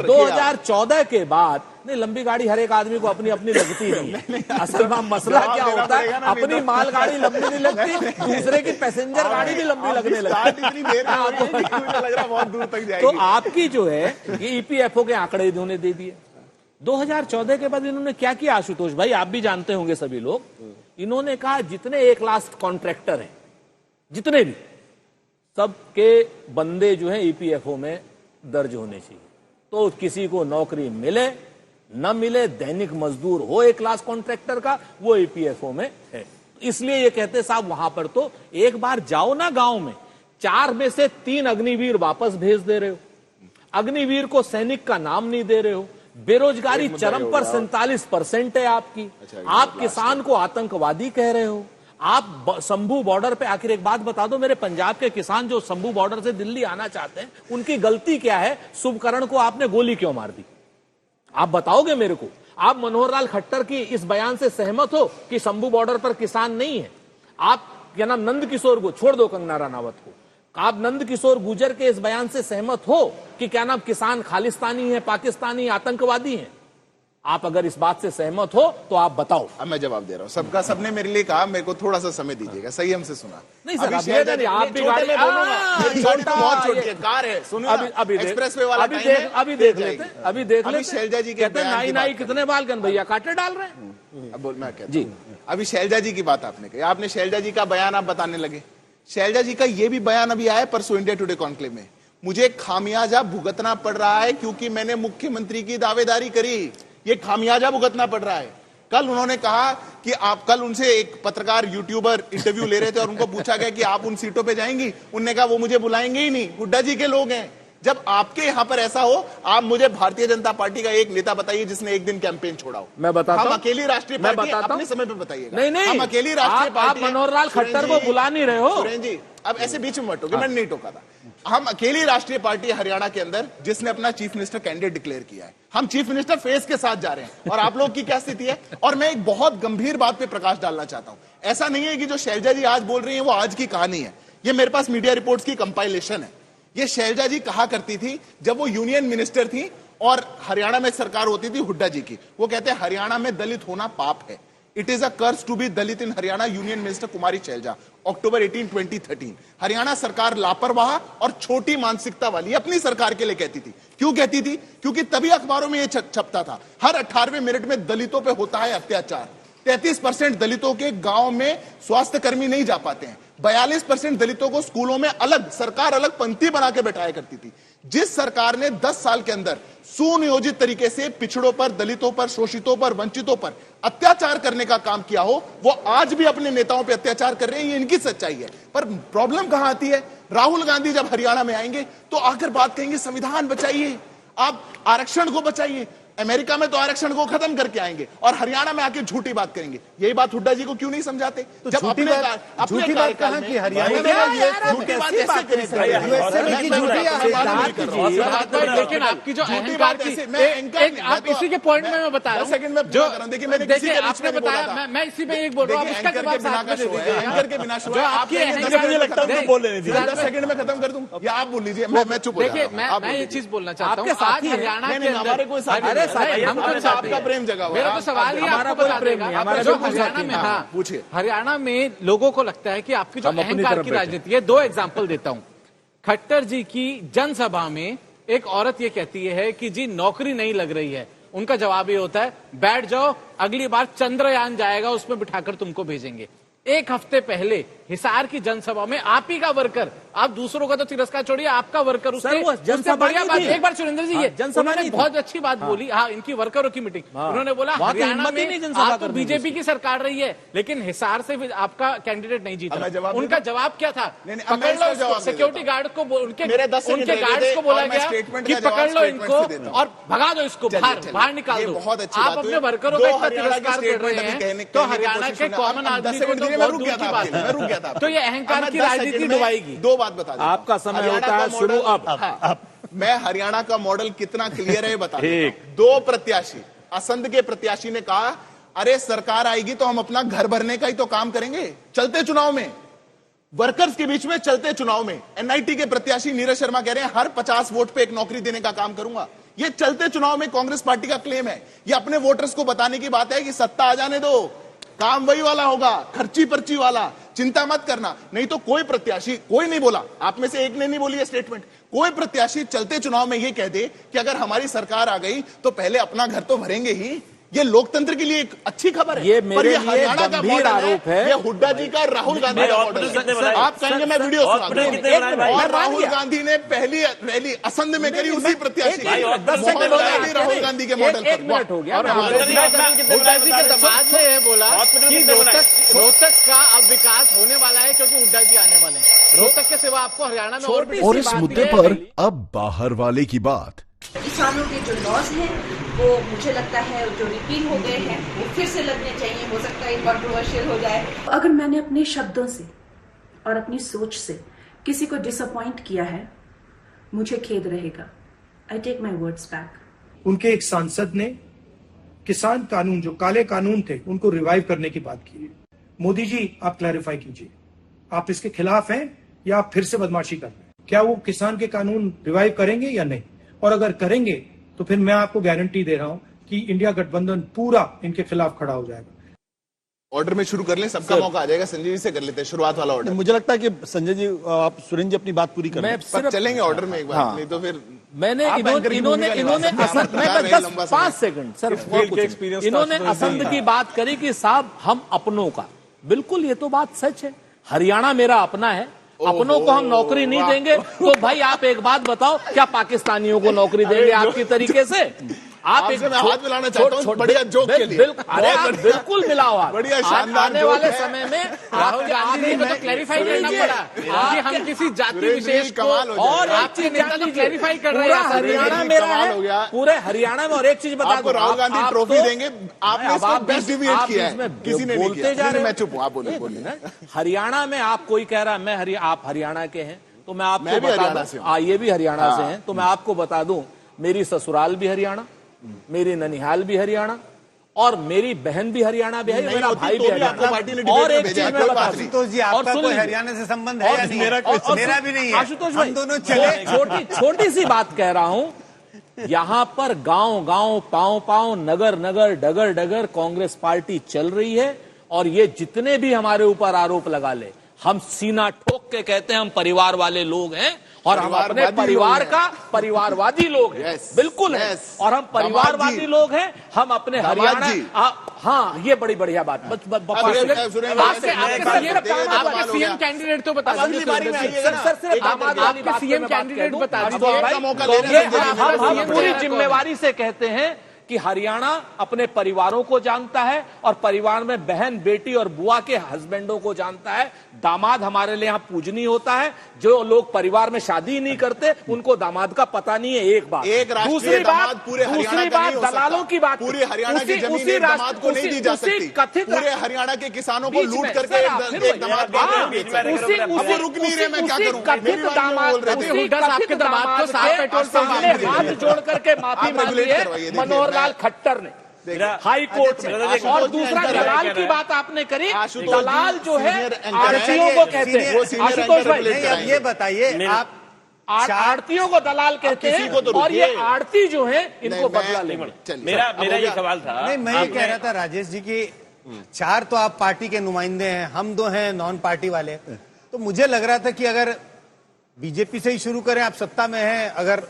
S2: 2014 के बाद, नहीं लंबी गाड़ी हर एक आदमी को अपनी अपनी लगती नहीं है। असल में मसला क्या होता है, अपनी मालगाड़ी लंबी नहीं लगती, दूसरे की पैसेंजर गाड़ी भी लंबी लगने लगती है। तो आपकी जो है ये ईपीएफओ के आंकड़े इन्होंने दे दिए। 2014 के बाद इन्होंने क्या किया आशुतोष भाई, आप भी जानते होंगे सभी लोग। इन्होंने कहा जितने 1 लाख कॉन्ट्रैक्टर हैं, जितने भी, सबके बंदे जो हैं ईपीएफओ में दर्ज होने चाहिए। तो किसी को नौकरी मिले न मिले दैनिक मजदूर हो एक क्लास कॉन्ट्रैक्टर का, वो ईपीएफओ में है। इसलिए ये कहते साहब वहां पर तो एक बार जाओ ना गांव में, 4 में से 3 अग्निवीर वापस भेज दे रहे हो, अग्निवीर को सैनिक का नाम नहीं दे रहे हो, बेरोजगारी चरम पर 47% है आपकी, आप किसान को आतंकवादी कह रहे हो, आप शंभू बॉर्डर पे, आखिर एक बात बता दो मेरे पंजाब के किसान जो शंभू बॉर्डर से दिल्ली आना चाहते हैं, उनकी गलती क्या है? शुभकरण को आपने गोली क्यों मार दी? आप बताओगे मेरे को? आप मनोहर लाल खट्टर की इस बयान से सहमत हो कि शंभू बॉर्डर पर किसान नहीं है? आप क्या नाम नंद किशोर को छोड़ दो, कंगना रनावत को, आप नंद किशोर गुर्जर के इस बयान से सहमत हो कि क्या नाम किसान खालिस्तानी है, पाकिस्तानी, आतंकवादी है? आप अगर इस बात से सहमत हो तो आप बताओ।
S8: अब मैं जवाब दे रहा हूँ। सबका सबने मेरे लिए कहा, मेरे को थोड़ा सा समय दीजिएगा, संयम से सुना।
S2: नहीं सर,
S8: अभी
S2: आप
S8: शैलजा जी,
S2: आप भी गाड़ी
S8: छोटे में बोलूंगा, मेरी गाड़ी तो बहुत छोटी है, कार है, सुनो एक्सप्रेस वे वाला
S2: अभी देख लेते, अभी देख लेते।
S8: शैलजा जी के
S2: नाई नाई कितने बाल गन भैया काटे डाल रहे हैं।
S8: अब बोल, मैं कहता हूं, अभी शैलजा जी की बात आपने कही, आपने शैलजा जी का बयान आप बताने लगे। शैलजा जी का ये भी बयान अभी आया परसों इंडिया टुडे कॉन्क्लेव में, मुझे खामियाजा भुगतना पड़ रहा है क्योंकि मैंने मुख्यमंत्री की दावेदारी करी, ये खामियाजा भुगतना पड़ रहा है। कल उन्होंने कहा कि आप, कल उनसे एक पत्रकार यूट्यूबर इंटरव्यू ले रहे थे और उनको पूछा गया कि आप उन सीटों पे जाएंगी, उन्होंने कहा वो मुझे बुलाएंगे ही नहीं, हुड्डा जी के लोग हैं। जब आपके यहां पर ऐसा हो, आप मुझे भारतीय जनता पार्टी का एक नेता बताइए जिसने एक दिन कैंपेन छोड़ा हो।
S2: मैं बताता हूं,
S8: हम अकेली राष्ट्रीय पार्टी, अपने समय पे बताइएगा।
S2: नहीं,
S8: हम अकेली राष्ट्रीय पार्टी,
S2: आप मनोहर लाल खट्टर को बुला नहीं रहे हो।
S8: सुरेंद्र जी, अब ऐसे बीच में मत टोके, मैंने नहीं टोका था। हम अकेली राष्ट्रीय पार्टी हरियाणा के अंदर जिसने अपना चीफ मिनिस्टर कैंडिडेट डिक्लेयर किया है। हम चीफ मिनिस्टर फेस के साथ जा रहे हैं और आप लोग की क्या स्थिति है? और मैं एक बहुत गंभीर बात पे प्रकाश डालना चाहता हूं। ऐसा नहीं है कि जो शैलजा जी आज बोल रही है वो आज की कहानी है, ये मेरे पास मीडिया रिपोर्ट्स की कंपाइलेशन है। ये शैलजा जी कहा करती थी जब वो यूनियन मिनिस्टर थी और हरियाणा में सरकार होती थी हुड्डा जी की, वो कहते हैं हरियाणा में दलित होना पाप है, it is a curse to be Dalit in Haryana. Union minister Kumari Selja, October 18, 2013। Haryana सरकार लापरवाह और छोटी मानसिकता वाली अपनी सरकार के लिए कहती थी। क्यों कहती थी? क्योंकि तभी अखबारों में यह छपता था, हर 18वें मिनट में दलितों पे होता है अत्याचार। 33% दलितों के गांव में स्वास्थ्य कर्मी नहीं जा पाते हैं। 42% दलितों को स्कूलों में अलग, सरकार अलग पंक्ति बना के बैठाया करती थी। जिस सरकार ने 10 साल के अंदर सुनियोजित तरीके से पिछड़ों पर, दलितों पर, शोषितों पर, वंचितों पर अत्याचार करने का काम किया हो, वो आज भी अपने नेताओं पे अत्याचार कर रहे हैं, ये इनकी सच्चाई है। पर प्रॉब्लम कहां आती है? राहुल गांधी जब हरियाणा में आएंगे तो आकर बात कहेंगे संविधान बचाइए, आप आरक्षण को बचाइए। अमेरिका में तो आरक्षण को खत्म करके आएंगे और हरियाणा में आके झूठी बात करेंगे। यही बात हुड्डा जी को क्यों नहीं समझाते?
S4: तो
S8: जब
S4: झूठी बात कहां की? हरियाणा
S8: झूठी बात ऐसे करी सर,
S7: लेकिन आपकी जो अहंकार की, आप इसी के पॉइंट में मैं बता रहा हूं।
S8: सेकंड में जो देखिए, मैंने
S7: देखिए आपने बताया, मैं इसी में एक बोल रहा हूं, इसका जवाब साथ में दे दीजिए।
S8: एंकर के बिना शो
S7: जो आपकी अहंकार,
S5: मुझे लगता है उनको बोल लेने दीजिए।
S8: 10 सेकंड में खत्म कर दूं या आप बोल लीजिए? मैं चुप हो जा रहा
S7: देखिए,
S8: हूं।
S7: मैं ये चीज बोलना चाहता हूँ, आज हरियाणा के अंदर,
S8: हमारे कोई साथ
S7: अरे हम
S8: आपका प्रेम जगह,
S7: मेरा तो सवाल ही आपको बता देगा। जो हरियाणा में, हाँ
S8: पूछिए,
S7: हरियाणा में लोगों को लगता है कि आपकी जो अहंकार की राजनीति है, 2 एग्जाम्पल देता हूं। खट्टर जी की जनसभा में एक औरत ये कहती है कि जी नौकरी नहीं लग रही है, उनका जवाब ये होता है बैठ जाओ, अगली बार चंद्रयान जाएगा उसमें बिठाकर तुमको भेजेंगे। 1 हफ्ते पहले हिसार की जनसभा में आप ही का वर्कर, आप दूसरों का तो तिरस्कार छोड़िए, आपका वर्कर उससे बढ़िया बात, एक बार सुरेंद्र जी ये उन्होंने बहुत अच्छी बात बोली। हाँ, इनकी वर्करों की मीटिंग, उन्होंने बोला हरियाणा में आप तो बीजेपी की सरकार रही है लेकिन हिसार से आपका कैंडिडेट नहीं जीता। उनका जवाब क्या था? पकड़ लो सिक्योरिटी गार्ड को, उनके गार्ड्स को बोला गया कि पकड़ लो इनको और भगा दो इसको, बाहर निकाल दो। आप अपने वर्करों का इतना तिरस्कार कर रहे हैं तो हरियाणा के कॉमन आदमी को तो बहुत दूर की बात है। तो ये अहंकार की राजनीति डुबाएगी।
S8: 2 बात बता,
S2: आपका समय होता है शुरू अब।
S8: मैं हरियाणा का मॉडल कितना क्लियर है बता दूं। 2 प्रत्याशी, असंध के प्रत्याशी ने कहा अरे सरकार आएगी तो हम अपना घर भरने का ही तो काम करेंगे, चलते चुनाव में, वर्कर्स के बीच में चलते चुनाव में। एनआईटी के प्रत्याशी नीरज शर्मा कह रहे हैं हर 50 वोट पे 1 नौकरी देने का काम करूंगा। ये चलते चुनाव में कांग्रेस पार्टी का क्लेम है। ये अपने वोटर्स को बताने की बात है कि सत्ता आ जाने दो, काम वही वाला होगा, खर्ची पर्ची वाला, चिंता मत करना। नहीं तो कोई प्रत्याशी, कोई नहीं बोला, आप में से एक ने नहीं बोली है स्टेटमेंट, कोई प्रत्याशी चलते चुनाव में ये कह दे कि अगर हमारी सरकार आ गई तो पहले अपना घर तो भरेंगे ही। ये लोकतंत्र के लिए एक अच्छी खबर है।
S2: ये
S8: पर
S2: मेरे लिए
S8: हरियाणा का
S2: गंभीर
S8: मॉडल
S2: आरोप है।
S8: ये हुड्डा जी का राहुल गांधी का मॉडल है। आप कहेंगे मैं वीडियो सुना दूं। और राहुल गांधी ने पहली रैली असंध में करी उसी प्रत्याशी की। मोहन गांधी राहुल गांधी के मॉडल पर।
S2: 1 मिनट हो गया।
S7: हुड्डा जी के दामाद ने यह बोला कि रोहतक का अब विकास होने वाला है क्योंकि हुड्डा जी आने वाले हैं। रोहतक के सिवा आपको हरियाणा में
S3: और इस मुद्दे पर अब बाहर वाले की बात।
S9: किसानों के जो लॉस हैं वो मुझे लगता है जो रिपील हो गए हैं वो फिर से लगने चाहिए। हो सकता है कंट्रोवर्शियल हो जाए। अगर मैंने अपने शब्दों से और अपनी सोच से किसी को डिसअपॉइंट किया है मुझे खेद रहेगा। I take my words back.
S10: उनके एक सांसद ने किसान कानून जो काले कानून थे उनको रिवाइव करने की बात की है। मोदी जी आप क्लैरिफाई कीजिए, आप इसके खिलाफ हैं या आप फिर से बदमाशी कर रहे हैं? क्या वो किसान के कानून रिवाइव करेंगे या नहीं? और अगर करेंगे तो फिर मैं आपको गारंटी दे रहा हूं कि इंडिया गठबंधन पूरा इनके खिलाफ खड़ा हो जाएगा।
S8: ऑर्डर में शुरू कर लें, सबका मौका आ जाएगा। संजय जी से कर लेते हैं शुरुआत वाला ऑर्डर।
S6: मुझे लगता है कि संजय जी आप सुरेंद्र जी अपनी बात पूरी कर लें।
S8: पर चलेंगे ऑर्डर में एक बार, नहीं तो फिर
S2: मैंने इन्होंने 5 सेकंड सर इन्होंने असंध की बात करी कि साहब हम अपनों का, बिल्कुल ये तो बात सच है। हरियाणा मेरा अपना है, अपनों को हम नौकरी नहीं देंगे तो भाई आप एक बात बताओ, क्या पाकिस्तानियों को नौकरी देंगे आपकी तरीके से? आप एक
S8: मैं हाथ मिलाना चाहता हूं बढ़िया जोक के लिए।
S2: अरे आप बिल्कुल मिलाओ,
S8: बढ़िया शानदार
S2: आने वाले समय में
S7: राहुल गांधी को तो क्लैरिफाई करना पड़ा कि हम किसी जाति विशेष को, और आपके नेता तो क्लैरिफाई कर रहे हैं।
S2: हरियाणा मेरा है, पूरे हरियाणा में। और एक चीज बता दो,
S8: राहुल गांधी ट्रॉफी देंगे, आपने इसको बेस्ट डिबेट किया है, किसी ने नहीं किया। मैं चुप हूं, आप बोलिए।
S2: हरियाणा में आप कोई कह रहा है आप हरियाणा के हैं तो मैं आपको बता दूं, ये भी हरियाणा से हैं तो मैं आपको बता दूं, मेरी ससुराल भी हरियाणा, मेरी ननिहाल भी हरियाणा और मेरी बहन भी हरियाणा भी है, मेरा भाई भी हरियाणा। और एक चीज मैं बता दूं,
S4: आशुतोष जी आपका कोई हरियाणा से संबंध है या नहीं? मेरा भी नहीं है।
S2: आशुतोष भाई दोनों चले, छोटी सी बात कह रहा हूं, यहां पर गांव गांव पांव पांव नगर नगर डगर डगर कांग्रेस पार्टी चल रही है। और ये जितने भी हमारे ऊपर आरोप लगा ले, हम सीना ठोक के कहते हैं हम परिवार वाले लोग हैं और हम अपने परिवार का परिवारवादी लोग हैं, बिल्कुल है। और हम परिवारवादी लोग हैं, हम अपने हरियाणा। हाँ, ये बड़ी बढ़िया बात।
S7: आपके सीएम कैंडिडेट तो बता दीजिए
S2: सर,
S7: आपके सीएम कैंडिडेट बता दीजिए।
S2: हम पूरी जिम्मेवारी से कहते हैं कि हरियाणा अपने परिवारों को जानता है और परिवार में बहन बेटी और बुआ के हस्बैंडों को जानता है। दामाद हमारे लिए यहाँ पूजनीय होता है। जो लोग परिवार में शादी नहीं करते उनको दामाद का पता नहीं है। एक बात, दूसरी बात दलालों की बात,
S8: पूरे हरियाणा की जमीन दामाद को नहीं दी जा सकती।
S2: कथित
S8: पूरे हरियाणा के किसानों को लूट करके एक दामाद को रुक नहीं रहे। मैं क्या करूं?
S7: आपके दामाद को साफ पेट्रोल
S2: हाथ जोड़ करके माफी मांगी है मनोहर लाल खट्टर ने हाई कोर्ट में। और दूसरा दलाल की बात आपने करी, दलाल जो है आड़तियों को कहते हैं। आशुतोष भाई
S4: अब ये बताइए, आप
S2: आड़तियों को दलाल कहते हैं और ये आड़ती जो है इनको बदला लेंगे।
S5: मेरा ये सवाल था।
S4: नहीं, मैं ये कह रहा था राजेश जी की 4 तो आप पार्टी के नुमाइंदे हैं, हम 2 हैं नॉन पार्टी वाले। तो मुझे लग रहा था कि अगर बीजेपी से ही शुरू करें, आप सत्ता में हैं, अगर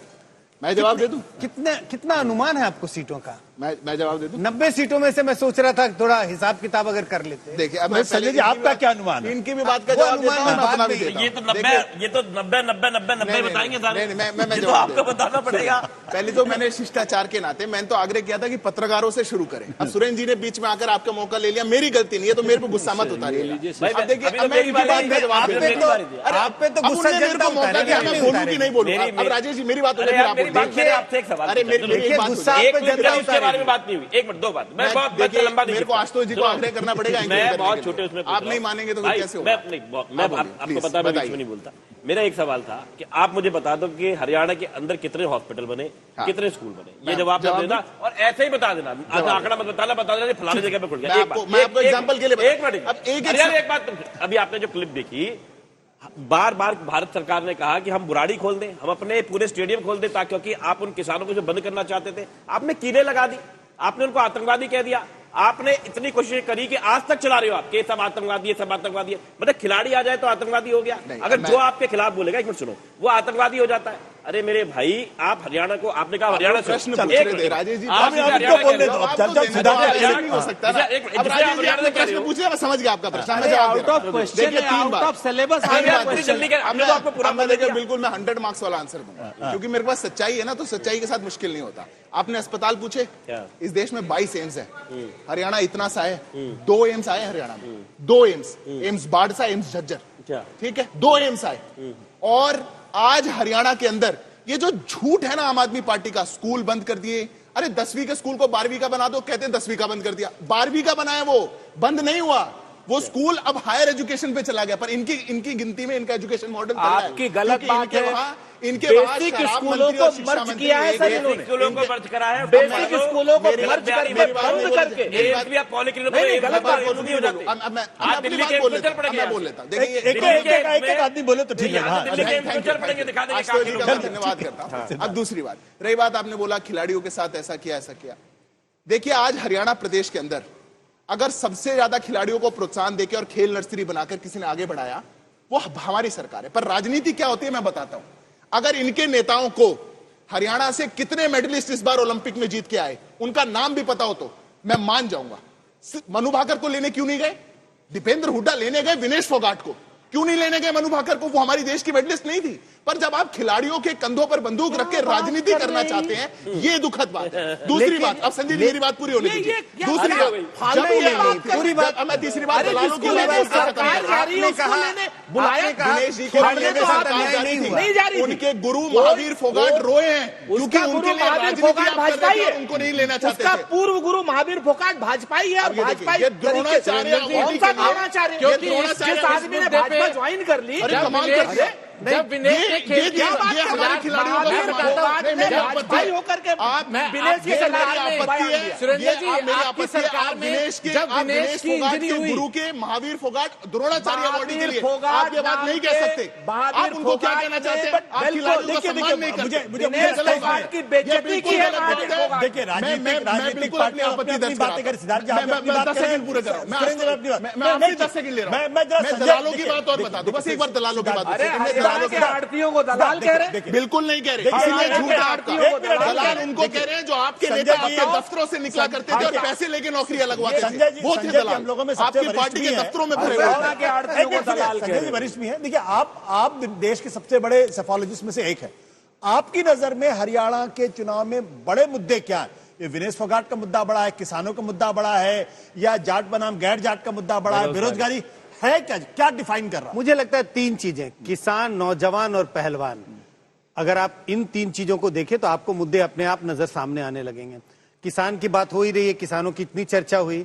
S8: मैं जवाब दे दूं?
S4: कितना अनुमान है आपको सीटों का?
S8: मैं जवाब दे दूं?
S4: 90 सीटों में से मैं सोच रहा था थोड़ा हिसाब किताब अगर कर लेते।
S8: देखिए, अब संजय जी आपका क्या अनुमान है? इनकी भी बात का जवाब देता हूं, मैं अपना भी देता हूं।
S5: ये तो 90 बताएंगे सारे।
S8: मैं
S5: तो आपको बताना पड़ेगा।
S8: पहले तो मैंने शिष्टाचार के नाते मैंने तो आग्रह किया था कि पत्रकारों से शुरू करें। अब सुरेंद्र जी ने बीच में आकर आपका मौका ले लिया, मेरी गलती नहीं है, तो मेरे पे गुस्सा मत उतारिए। अब देखिए, मैं इनकी बात का जवाब दे रहा हूं।
S4: आप पे तो गुस्सा
S8: जनता मौका दिया, मैं बोलूं कि नहीं बोलूं? अब राजेश जी मेरी बात होगी,
S5: आपसे एक सवाल।
S8: अरे मेरी बात
S5: इसके बारे में बात नहीं हुई। 1 मिनट 2 बात। मैं बहुत लंबा
S8: मेरे को आशुतोष जी को आग्रह करना पड़ेगा।
S5: मैं बहुत छोटे उसमें
S8: आप नहीं मानेंगे तो कैसे होगा?
S5: मैं आपको पता है मैं बीच में नहीं बोलता। मेरा एक सवाल था कि आप मुझे बता दो कि हरियाणा के अंदर कितने हॉस्पिटल बने, कितने स्कूल बने, ये जवाब देना और ऐसे ही बता देना। आंकड़ा मत बता देना फलाने जगह पे खुल गया।
S8: मैं आपको एग्जांपल के लिए
S5: एक बात, अभी आपने जो क्लिप देखी, बार बार भारत सरकार ने कहा कि हम बुराड़ी खोल दें, हम अपने पूरे स्टेडियम खोल दें, ताकि क्योंकि आप उन किसानों को जो बंद करना चाहते थे, आपने कीलें लगा दी, आपने उनको आतंकवादी कह दिया। आपने इतनी कोशिश करी कि आज तक चला रहे हो आप कि सब आतंकवादी है, सब आतंकवादी है। मतलब खिलाड़ी आ जाए तो आतंकवादी हो गया। अगर जो आपके खिलाफ बोलेगा, एक मिनट सुनो, वो आतंकवादी हो जाता है। अरे मेरे भाई, आप हरियाणा को, आपने कहा हरियाणा से
S8: प्रश्न पूछ रहे थे राजेश जी,
S5: आप
S8: इनको बोलने दो, चर्चा नहीं हो सकता ना। अब राजेश जी आपने प्रश्न पूछे, मैं समझ गया आपका प्रश्न, मैं जवाब दे रहा हूं। देखिए, 3 बार बिल्कुल मैं 100 मार्क्स वाला आंसर दूंगा, क्योंकि मेरे पास सच्चाई है ना, तो सच्चाई के साथ मुश्किल नहीं होता। आपने अस्पताल पूछे, इस देश में 22 एम्स है, हरियाणा इतना सा है, 2 एम्स आए हरियाणा में, 2 AIIMS, AIIMS Badsa, AIIMS Jhajjar, ठीक है, 2 एम्स आए। और आज हरियाणा के अंदर ये जो झूठ है ना आम आदमी पार्टी का, स्कूल बंद कर दिए, अरे 10वीं के स्कूल को 12वीं का बना दो, कहते हैं 10वीं का बंद कर दिया, 12वीं का बनाया, वो बंद नहीं हुआ, वो स्कूल अब हायर एजुकेशन पे चला गया, पर इनकी गिनती में इनका एजुकेशन मॉडल चल रहा है।
S2: आपकी गलत बात है।
S5: इनके
S2: बेसिक स्कूलों को मर्ज किया है सर इन्होंने,
S5: स्कूलों को मर्ज करा है,
S2: बेसिक स्कूूलों को मर्ज करके बंद करके।
S5: गलत बात बोलूंगी,
S8: अब मैं बोल लेता हूं। देखिए,
S6: एक आदमी बोले तो ठीक है।
S8: धन्यवाद करता हूं। अब दूसरी बात, रही बात आपने बोला खिलाड़ियों के साथ ऐसा किया ऐसा किया। देखिए, आज हरियाणा प्रदेश के अंदर अगर सबसे ज्यादा खिलाड़ियों को प्रोत्साहन देकर और खेल नर्सरी बनाकर किसी ने आगे बढ़ाया, वो हमारी सरकार है। पर राजनीति क्या होती है मैं बताता हूं। अगर इनके नेताओं को हरियाणा से कितने मेडलिस्ट इस बार ओलंपिक में जीत के आए, उनका नाम भी पता हो तो मैं मान जाऊंगा। मनु भाकर को लेने क्यों नहीं गए? दीपेंद्र हुड्डा लेने गए विनेश फोगाट को, क्यों नहीं लेने गए मनु भाकर को? वो हमारी देश की मेडलिस्ट नहीं थी। पर जब आप खिलाड़ियों के कंधों पर बंदूक रख के राजनीति करना चाहते हैं, ये दुखद बात है। दूसरी बात, अब संजय जी मेरी बात पूरी होने दीजिए। दूसरी बात, पूरी बात, अब मैं तीसरी बात दलालों की उनके गुरु महावीर फोगाट रोए हैं क्योंकि उनके लिए राजनीति उनको नहीं लेना चाहते थे।
S2: पूर्व गुरु महावीर फोगाट भाजपाई है,
S8: ये द्रोणाचार्य
S2: आदमी ने भाजपा ज्वाइन कर ली।
S8: जब विनेश ये हमारे खिलाड़ियों
S2: भाजपाई होकर के विनेश की सरकार में
S8: विनेश की इंजरी हुई, गुरु के महावीर फोगाट द्रोणाचार्य अवार्ड के लिए आप ये बात नहीं कह सकते। आप उनको क्या कहना चाहते हैं? आप खिलाड़ियों का सम्मान नहीं करते।
S2: की बेइज्जती की है।
S6: देखिए, राजनीतिक पार्टी अपनी बातें करें। सिद्धार्थ जी,
S8: मैं 10 सेकंड पूरे कर रहा हूं। मैं 10 सेकंड ले रहा हूं। मैं दलालों की बात और बता दूं, बस एक बार दलालों की बात।
S2: आड़तियों को दलाल कह रहे हैं?
S8: बिल्कुल नहीं कह रहे, इसीलिए झूठ है आपका। दलाल उनको कह रहे हैं जो आपके नेता आपके दफ्तरों से निकला करते थे और पैसे लेके नौकरियां लगवाते थे, वो थे दलाल। आपकी पार्टी के दफ्तरों में खड़े
S6: संजय जी वरिष्ठ भी है। देखिए, आप देश के सबसे बड़े सेफोलॉजिस्ट में से एक है। आपकी नजर में हरियाणा के चुनाव में बड़े मुद्दे क्या है? ये विनेश फोगाट का मुद्दा बड़ा है, किसानों का मुद्दा बड़ा है, या जाट बनाम गैर जाट का मुद्दा बड़ा है, बेरोजगारी है? क्या डिफाइन कर रहा है?
S4: मुझे लगता है 3 चीजें, किसान, नौजवान और पहलवान। अगर आप इन 3 चीजों को देखें तो आपको मुद्दे अपने आप नजर सामने आने लगेंगे। किसान की बात हो ही रही है, किसानों की इतनी चर्चा हुई,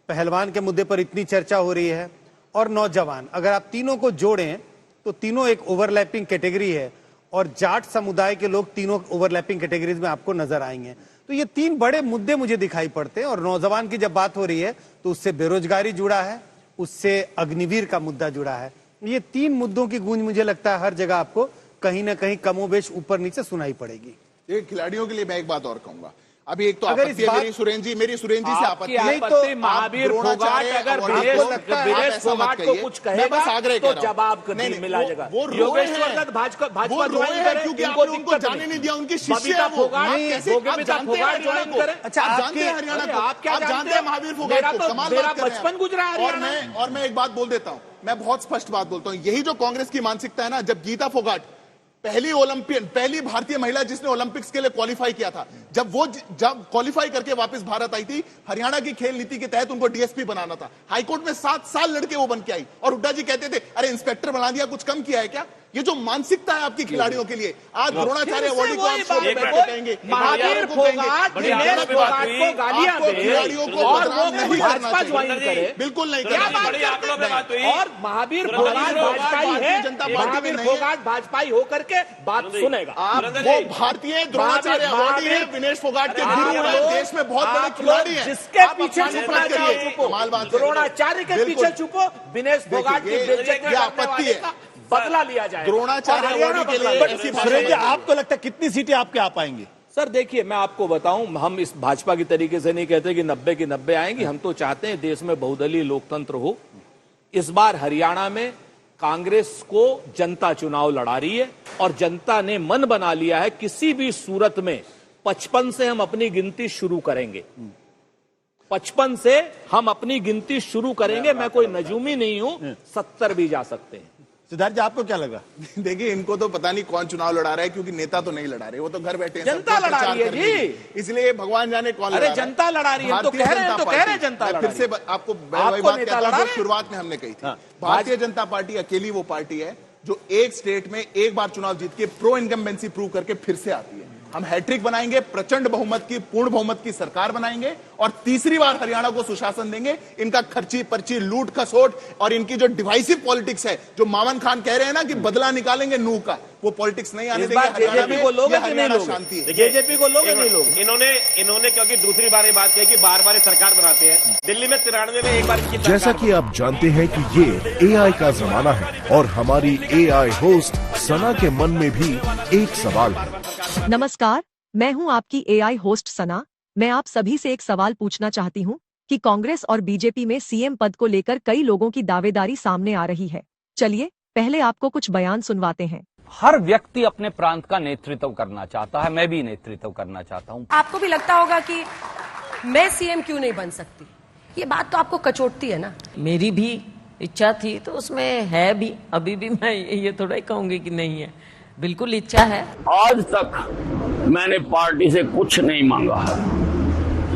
S4: पहलवान के मुद्दे पर इतनी चर्चा हो रही है, और नौजवान। अगर आप तीनों को जोड़ें तो तीनों एक ओवरलैपिंग कैटेगरी है, और जाट समुदाय के लोग तीनों ओवरलैपिंग कैटेगरीज में आपको नजर आएंगे। तो ये 3 बड़े मुद्दे मुझे दिखाई पड़ते हैं। और नौजवान की जब बात हो रही है तो उससे बेरोजगारी जुड़ा है, उससे अग्निवीर का मुद्दा जुड़ा है। ये 3 मुद्दों की गूंज मुझे लगता है हर जगह आपको कहीं ना कहीं कमोबेश ऊपर नीचे सुनाई पड़ेगी।
S8: ये खिलाड़ियों के लिए मैं एक बात और कहूंगा। अभी एक तो आपत्ति है मेरी सुरेंद्र जी से आपत्ति
S2: नहीं तो महावीर फोगाट अगर विनेश फोगाट को कुछ कहेगा तो जवाब नहीं मिला जाएगा।
S8: वो योगेश्वर दत्त भाजपा ज्वाइन करें क्योंकि आपने उनको जाने नहीं दिया, उनकी शिष्य है वो। आप जानते हैं हरियाणा को, आप जानते हैं महावीर फोगाट को, कमाल बात कर रहे हैं।
S2: बचपन गुजरा है।
S8: और मैं एक बात बोल देता हूं, मैं बहुत स्पष्ट बात बोलता हूं। यही जो कांग्रेस की मानसिकता है ना, जब गीता फोगाट पहली भारतीय महिला जिसने ओलंपिक्स के लिए क्वालिफाई किया था, जब क्वालिफाई करके वापस भारत आई थी, हरियाणा की खेल नीति के तहत उनको डीएसपी बनाना था। हाईकोर्ट में 7 साल लड़के वो बन के आई, और हुड्डा जी कहते थे अरे इंस्पेक्टर बना दिया, कुछ कम किया है क्या? ये जो मानसिकता है आपकी खिलाड़ियों के लिए, आज द्रोणाचार्य अवार्ड को आप शो में बैठे कहेंगे,
S2: महावीर फोगाट विनेश फोगाट को गालियां दे
S8: खिलाड़ियों को
S2: और वो
S8: नहीं
S2: भाजपा ज्वाइन करे,
S8: बिल्कुल नहीं
S2: क्या बात करते हैं? और महावीर फोगाट भाजपाई है, महावीर फोगाट भाजपाई होकर के बात सुनेगा।
S8: आप वो भारतीय द्रोणाचार्य अवार्डी है, विनेश फोगाट के गुरु हैं, देश में बहुत बड़े खिलाड़ी हैं।
S2: जिसके पीछे छुपना चाहिए छुपो, द्रोणाचार्य के पीछे छुपो, विनेश फोगाट की बेइज्जती
S8: आपत्ति है,
S2: बदला लिया जाए।
S8: द्रोणाचार्य अवार्डी के लिए
S6: आपको लगता है कितनी सीटें आपके आ पाएंगी?
S2: सर देखिए, मैं आपको बताऊं, हम इस भाजपा की तरीके से नहीं कहते कि 90 की 90 आएंगी। हम तो चाहते हैं देश में बहुदलीय लोकतंत्र हो। इस बार हरियाणा में कांग्रेस को जनता चुनाव लड़ा रही है और जनता ने मन बना लिया है किसी भी सूरत में 55 से हम अपनी गिनती शुरू करेंगे। 55 से हम अपनी गिनती शुरू करेंगे। मैं कोई नजूमी नहीं हूं, 70 भी जा सकते हैं।
S6: सिद्धार्थ जी, आपको क्या लगा?
S8: देखिए, इनको तो पता नहीं कौन चुनाव लड़ा रहा है, क्योंकि नेता तो नहीं लड़ा रहे, वो तो घर बैठे हैं,
S2: जनता
S8: सबको
S2: लड़ा
S8: प्रचार
S2: रही है
S8: कर रही है।
S2: जी।
S8: इसलिए भगवान जाने कौन लड़ा रहा है।
S2: जनता लड़ा रही है, हम तो कह रहे हैं, तो कह रहे हैं जनता लड़ा
S8: फिर से आपको वही बात कहता हूं जो शुरुआत में हमने कही थी। भारतीय जनता पार्टी अकेली वो पार्टी है जो एक स्टेट में एक बार चुनाव जीत के प्रो इनकम्बेंसी प्रूव करके फिर से आती है। हम हैट्रिक बनाएंगे, प्रचंड बहुमत की, पूर्ण बहुमत की सरकार बनाएंगे और तीसरी बार हरियाणा को सुशासन देंगे। इनका खर्ची पर्ची, लूट खसोट और इनकी जो डिवाइसिव पॉलिटिक्स है, जो मामन खान कह रहे हैं ना कि बदला निकालेंगे नूह का, वो पॉलिटिक्स नहीं आने देंगे।
S2: जेजेपी को लोग
S5: शांति है।
S2: जेजेपी को लोग नहीं लोग
S5: इन्होंने क्योंकि दूसरी बार ये बात कही कि बार बार सरकार बनाते हैं। दिल्ली में 93 में एक बार की
S3: जैसा कि आप जानते हैं कि ये AI का जमाना है और हमारी AI होस्ट सना के मन में भी एक सवाल है।
S11: नमस्कार, मैं हूं आपकी AI होस्ट सना। मैं आप सभी से एक सवाल पूछना चाहती हूं कि कांग्रेस और बीजेपी में सीएम पद को लेकर कई लोगों की दावेदारी सामने आ रही है। चलिए पहले आपको कुछ बयान सुनवाते हैं।
S12: हर व्यक्ति अपने प्रांत का नेतृत्व करना चाहता है, मैं भी नेतृत्व करना चाहता हूं।
S13: आपको भी लगता होगा कि मैं सीएम क्यों नहीं बन सकती, ये बात तो आपको कचोटती है ना।
S14: मेरी भी इच्छा थी तो उसमें है भी, अभी भी मैं ये थोड़ा ही कहूंगी कि नहीं है, बिल्कुल इच्छा है।
S15: आज तक मैंने पार्टी से कुछ नहीं मांगा,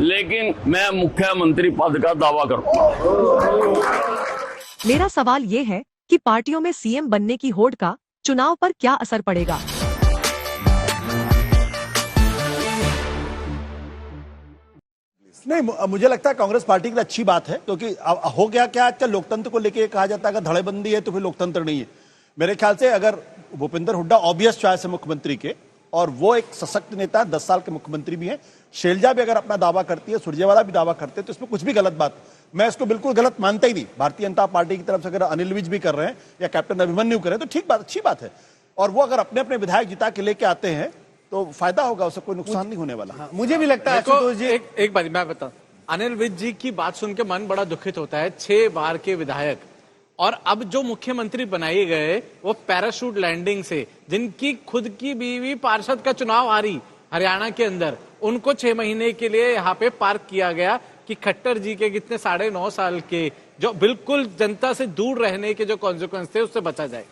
S15: लेकिन मैं मुख्यमंत्री पद का दावा करूंगा।
S11: मेरा सवाल ये है कि पार्टियों में सीएम बनने की होड़ का चुनाव पर क्या असर पड़ेगा?
S6: नहीं, मुझे लगता है कांग्रेस पार्टी के लिए अच्छी बात है, क्योंकि हो गया क्या, आजकल लोकतंत्र को लेकर कहा जाता है अगर धड़ेबंदी है तो फिर लोकतंत्र नहीं है। मेरे ख्याल से अगर भूपेंद्र हुड्डा ऑब्वियस चॉइस है मुख्यमंत्री के, और वो एक सशक्त नेता है, 10 साल के मुख्यमंत्री भी हैं। शैलजा भी अगर अपना दावा करती है, सुरजेवाला भी दावा करते हैं, तो इसमें कुछ भी गलत बात, मैं इसको बिल्कुल गलत मानता ही नहीं। भारतीय जनता पार्टी की तरफ से अगर अनिल विज भी कर रहे हैं या कैप्टन अभिमन्यु कर रहे हैं तो ठीक बात, अच्छी बात है। और वो अगर अपने अपने विधायक जिता के लेके आते हैं तो फायदा होगा, उससे कोई नुकसान नहीं होने वाला।
S4: मुझे भी लगता है
S7: एक बात मैं बताऊं, अनिल विज जी की बात सुन के मन बड़ा दुखित होता है। 6 बार के विधायक और अब जो मुख्यमंत्री बनाए गए वो पैराशूट लैंडिंग से, जिनकी खुद की बीवी पार्षद का चुनाव हारी हरियाणा के अंदर, उनको 6 महीने के लिए यहाँ पे पार्क किया गया कि खट्टर जी के कितने 9.5 साल के जो बिल्कुल जनता से दूर रहने के जो कॉन्सिक्वेंस थे उससे बचा जाए।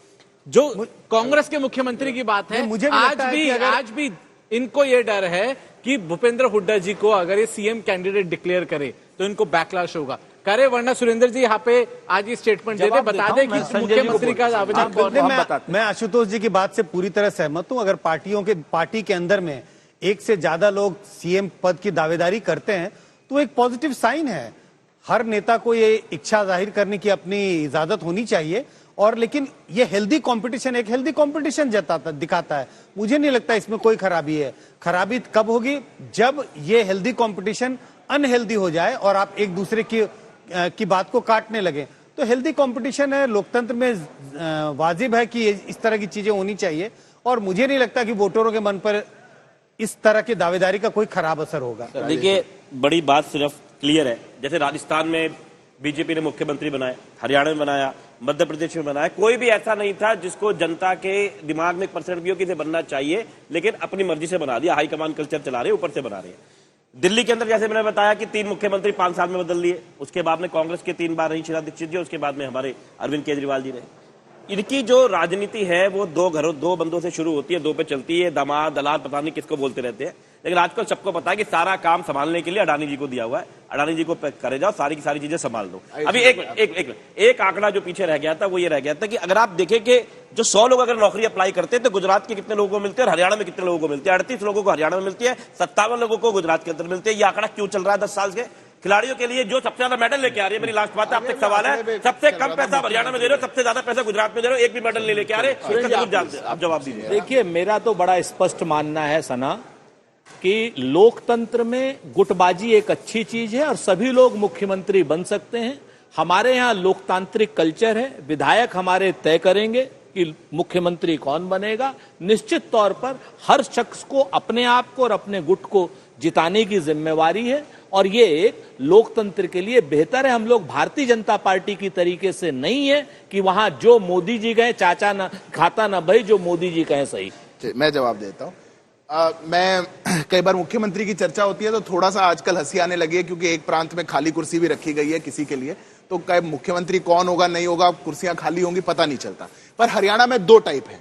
S7: जो कांग्रेस के मुख्यमंत्री की बात है, मुझे आज भी इनको ये डर है कि भूपेंद्र हुड्डा जी को अगर ये सीएम कैंडिडेट डिक्लेयर करे तो इनको बैकलैश होगा। करे, वरना सुरेंद्र जी यहाँ पे आज ये स्टेटमेंट दे दे, बता दे कि मुख्यमंत्री का आवेदन।
S4: मैं आशुतोष जी की बात से पूरी तरह सहमत हूं। अगर पार्टी के अंदर में एक से ज्यादा लोग सीएम पद की दावेदारी करते हैं तो एक पॉजिटिव साइन है। हर नेता को ये इच्छा जाहिर करने की अपनी इजाजत होनी चाहिए, और लेकिन ये हेल्दी कंपटीशन एक हेल्दी कंपटीशन दिखाता है। मुझे नहीं लगता इसमें कोई खराबी है। खराबी कब होगी, जब ये हेल्दी कंपटीशन अनहेल्दी हो जाए और आप एक दूसरे की बात को काटने लगे। तो हेल्दी कंपटीशन है, लोकतंत्र में वाजिब है कि इस तरह की चीजें होनी चाहिए, और मुझे नहीं लगता कि वोटरों के मन पर इस तरह की दावेदारी का कोई खराब असर होगा।
S5: देखिए, बड़ी बात सिर्फ क्लियर है, जैसे राजस्थान में बीजेपी ने मुख्यमंत्री बनाया, हरियाणा में बनाया, मध्य प्रदेश में बनाया, कोई भी ऐसा नहीं था जिसको जनता के दिमाग में एक परसेंट भी हो कि इसे बनना चाहिए, लेकिन अपनी मर्जी से बना दिया। हाईकमान कल्चर चला रहे, ऊपर से बना रहे हैं। दिल्ली के अंदर जैसे मैंने बताया कि 3 मुख्यमंत्री 5 साल में बदल लिए, उसके बाद में कांग्रेस के 3 बार रही शीला दीक्षित जी, उसके बाद में हमारे अरविंद केजरीवाल जी रहे। इनकी जो राजनीति है वो 2 बंदों से शुरू होती है, 2 पे चलती है, दामाद दलाल पता नहीं किसको बोलते रहते हैं, लेकिन आजकल सबको पता है कि सारा काम संभालने के लिए अडानी जी को दिया हुआ है। अडानी जी को करे जाओ, सारी की सारी चीजें संभाल दो। अभी एक आंकड़ा जो पीछे रह गया था वो ये रह गया था कि अगर आप देखें कि जो 100 लोग अगर नौकरी अप्लाई करते हैं तो गुजरात के कितने लोगों को मिलते हैं और हरियाणा में कितने लोगों को मिलते हैं। 38 लोगों को हरियाणा में मिलती है, 57 लोगों को गुजरात के अंदर मिलते हैं। ये आंकड़ा क्यों चल रहा है 10 साल से? खिलाड़ियों के लिए जो सबसे ज्यादा मेडल लेके आ रही है, मेरी लास्ट बात है, आपसे एक सवाल है, सबसे कम पैसा हरियाणा में दे रहे हो, सबसे ज्यादा पैसा गुजरात में दे रहे हो, एक भी मेडल नहीं लेके आ रहे, आप जवाब दीजिए।
S2: देखिए, मेरा तो बड़ा स्पष्ट मानना है सना कि लोकतंत्र में गुटबाजी एक अच्छी चीज है और सभी लोग मुख्यमंत्री बन सकते हैं। हमारे यहाँ लोकतांत्रिक कल्चर है, विधायक हमारे तय करेंगे, कि मुख्यमंत्री कौन बनेगा। निश्चित तौर पर हर शख्स को अपने आप को और अपने गुट को जिताने की जिम्मेवारी है और ये एक लोकतंत्र के लिए बेहतर है। हम लोग भारतीय जनता पार्टी की तरीके से नहीं है कि वहां जो मोदी जी गए चाचा ना खाता ना भाई, जो मोदी जी कहें सही।
S8: मैं जवाब देता हूं। मैं कई बार मुख्यमंत्री की चर्चा होती है तो थोड़ा सा आजकल हंसी आने लगी है, क्योंकि एक प्रांत में खाली कुर्सी भी रखी गई है किसी के लिए, तो कई मुख्यमंत्री कौन होगा नहीं होगा, कुर्सियां खाली होंगी पता नहीं चलता। पर हरियाणा में दो टाइप है।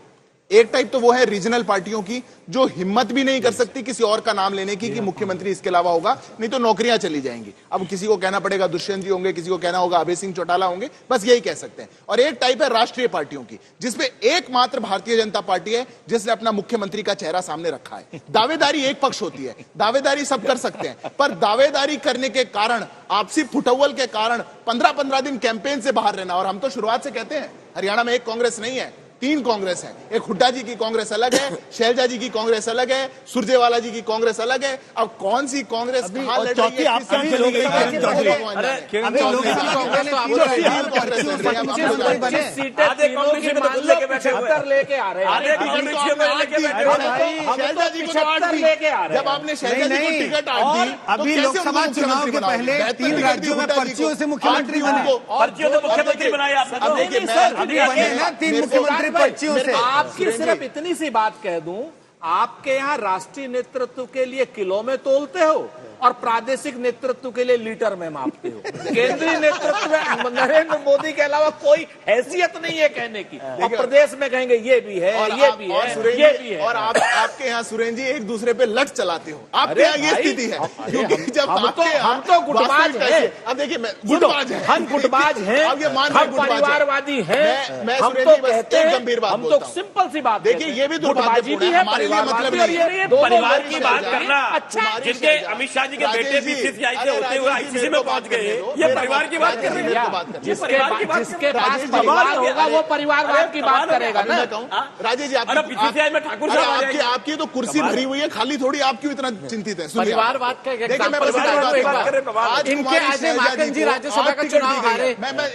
S8: एक टाइप तो वो है रीजनल पार्टियों की, जो हिम्मत भी नहीं कर सकती किसी और का नाम लेने की कि मुख्यमंत्री इसके अलावा होगा, नहीं तो नौकरियां चली जाएंगी। अब किसी को कहना पड़ेगा दुष्यंत जी होंगे, किसी को कहना होगा अभय सिंह चौटाला होंगे, बस यही कह सकते हैं। और एक टाइप है राष्ट्रीय पार्टियों की, जिसमें एकमात्र भारतीय जनता पार्टी है जिसने अपना मुख्यमंत्री का चेहरा सामने रखा है। दावेदारी एक पक्ष होती है, दावेदारी सब कर सकते हैं, पर दावेदारी करने के कारण, आपसी फुटअव्वल के कारण 15-15 दिन कैंपेन से बाहर रहना। और हम तो शुरुआत से कहते हैं हरियाणा में एक कांग्रेस नहीं है, 3 कांग्रेस है। एक हुड्डा जी की कांग्रेस अलग है, शैलजा जी की कांग्रेस अलग है, सुरजेवाला जी की कांग्रेस अलग है। अब कौन सी कांग्रेस कहां लड़ रही है? जब आपने शैलजा जी को टिकट दी,
S4: अभी लोकसभा चुनाव के पहले 3 राज्यों में पर्चियों से मुख्यमंत्री बने,
S5: पर्चियों से मुख्यमंत्री बनाए आप।
S4: 3 मुख्यमंत्री पर्चियों से।
S2: आपकी सिर्फ इतनी सी बात कह दूं, आपके यहाँ राष्ट्रीय नेतृत्व के लिए किलो में तोलते हो और प्रादेशिक नेतृत्व के लिए लीटर में मापते हो। केंद्रीय नेतृत्व में नरेंद्र मोदी के अलावा कोई हैसियत नहीं है कहने की, और प्रदेश में कहेंगे ये भी है, ये भी है, ये भी है।
S8: और आपके यहाँ सुरेंद्र जी एक दूसरे पे लट चलाते हो, आपके यहाँ ये स्थिति है। क्योंकि जब
S2: हम तो गुटबाज हैं।
S8: अब देखिए
S2: गुटबाज हैं, हम गुटबाज हैं, हम परिवारवादी हैं।
S8: मैं
S2: हम तो कहते हैं,
S8: गंभीर बात
S2: हम तो सिंपल सी बात
S8: देखिए, ये भी दुर्भाग्यपूर्ण है हमारे लिए। मतलब
S5: परिवार की बात करना, अच्छा जिनके अमित शाह जी के बेटे बीसीसीआई से होते हुए आईसीसी में पहुंच गए, ये परिवार की बात कर रहे हैं।
S2: जिसके पास परिवार होगा वो परिवारवाद की बात करेगा ना।
S8: राजेश जी,
S5: बीसीसीआई में ठाकुर साहब
S8: आपकी तो कुर्सी भरी हुई है, खाली थोड़ी, आप क्यों इतना चिंतित है?
S2: परिवारवाद का इनके आगे माकन जी राज्यसभा का चुनाव हारे,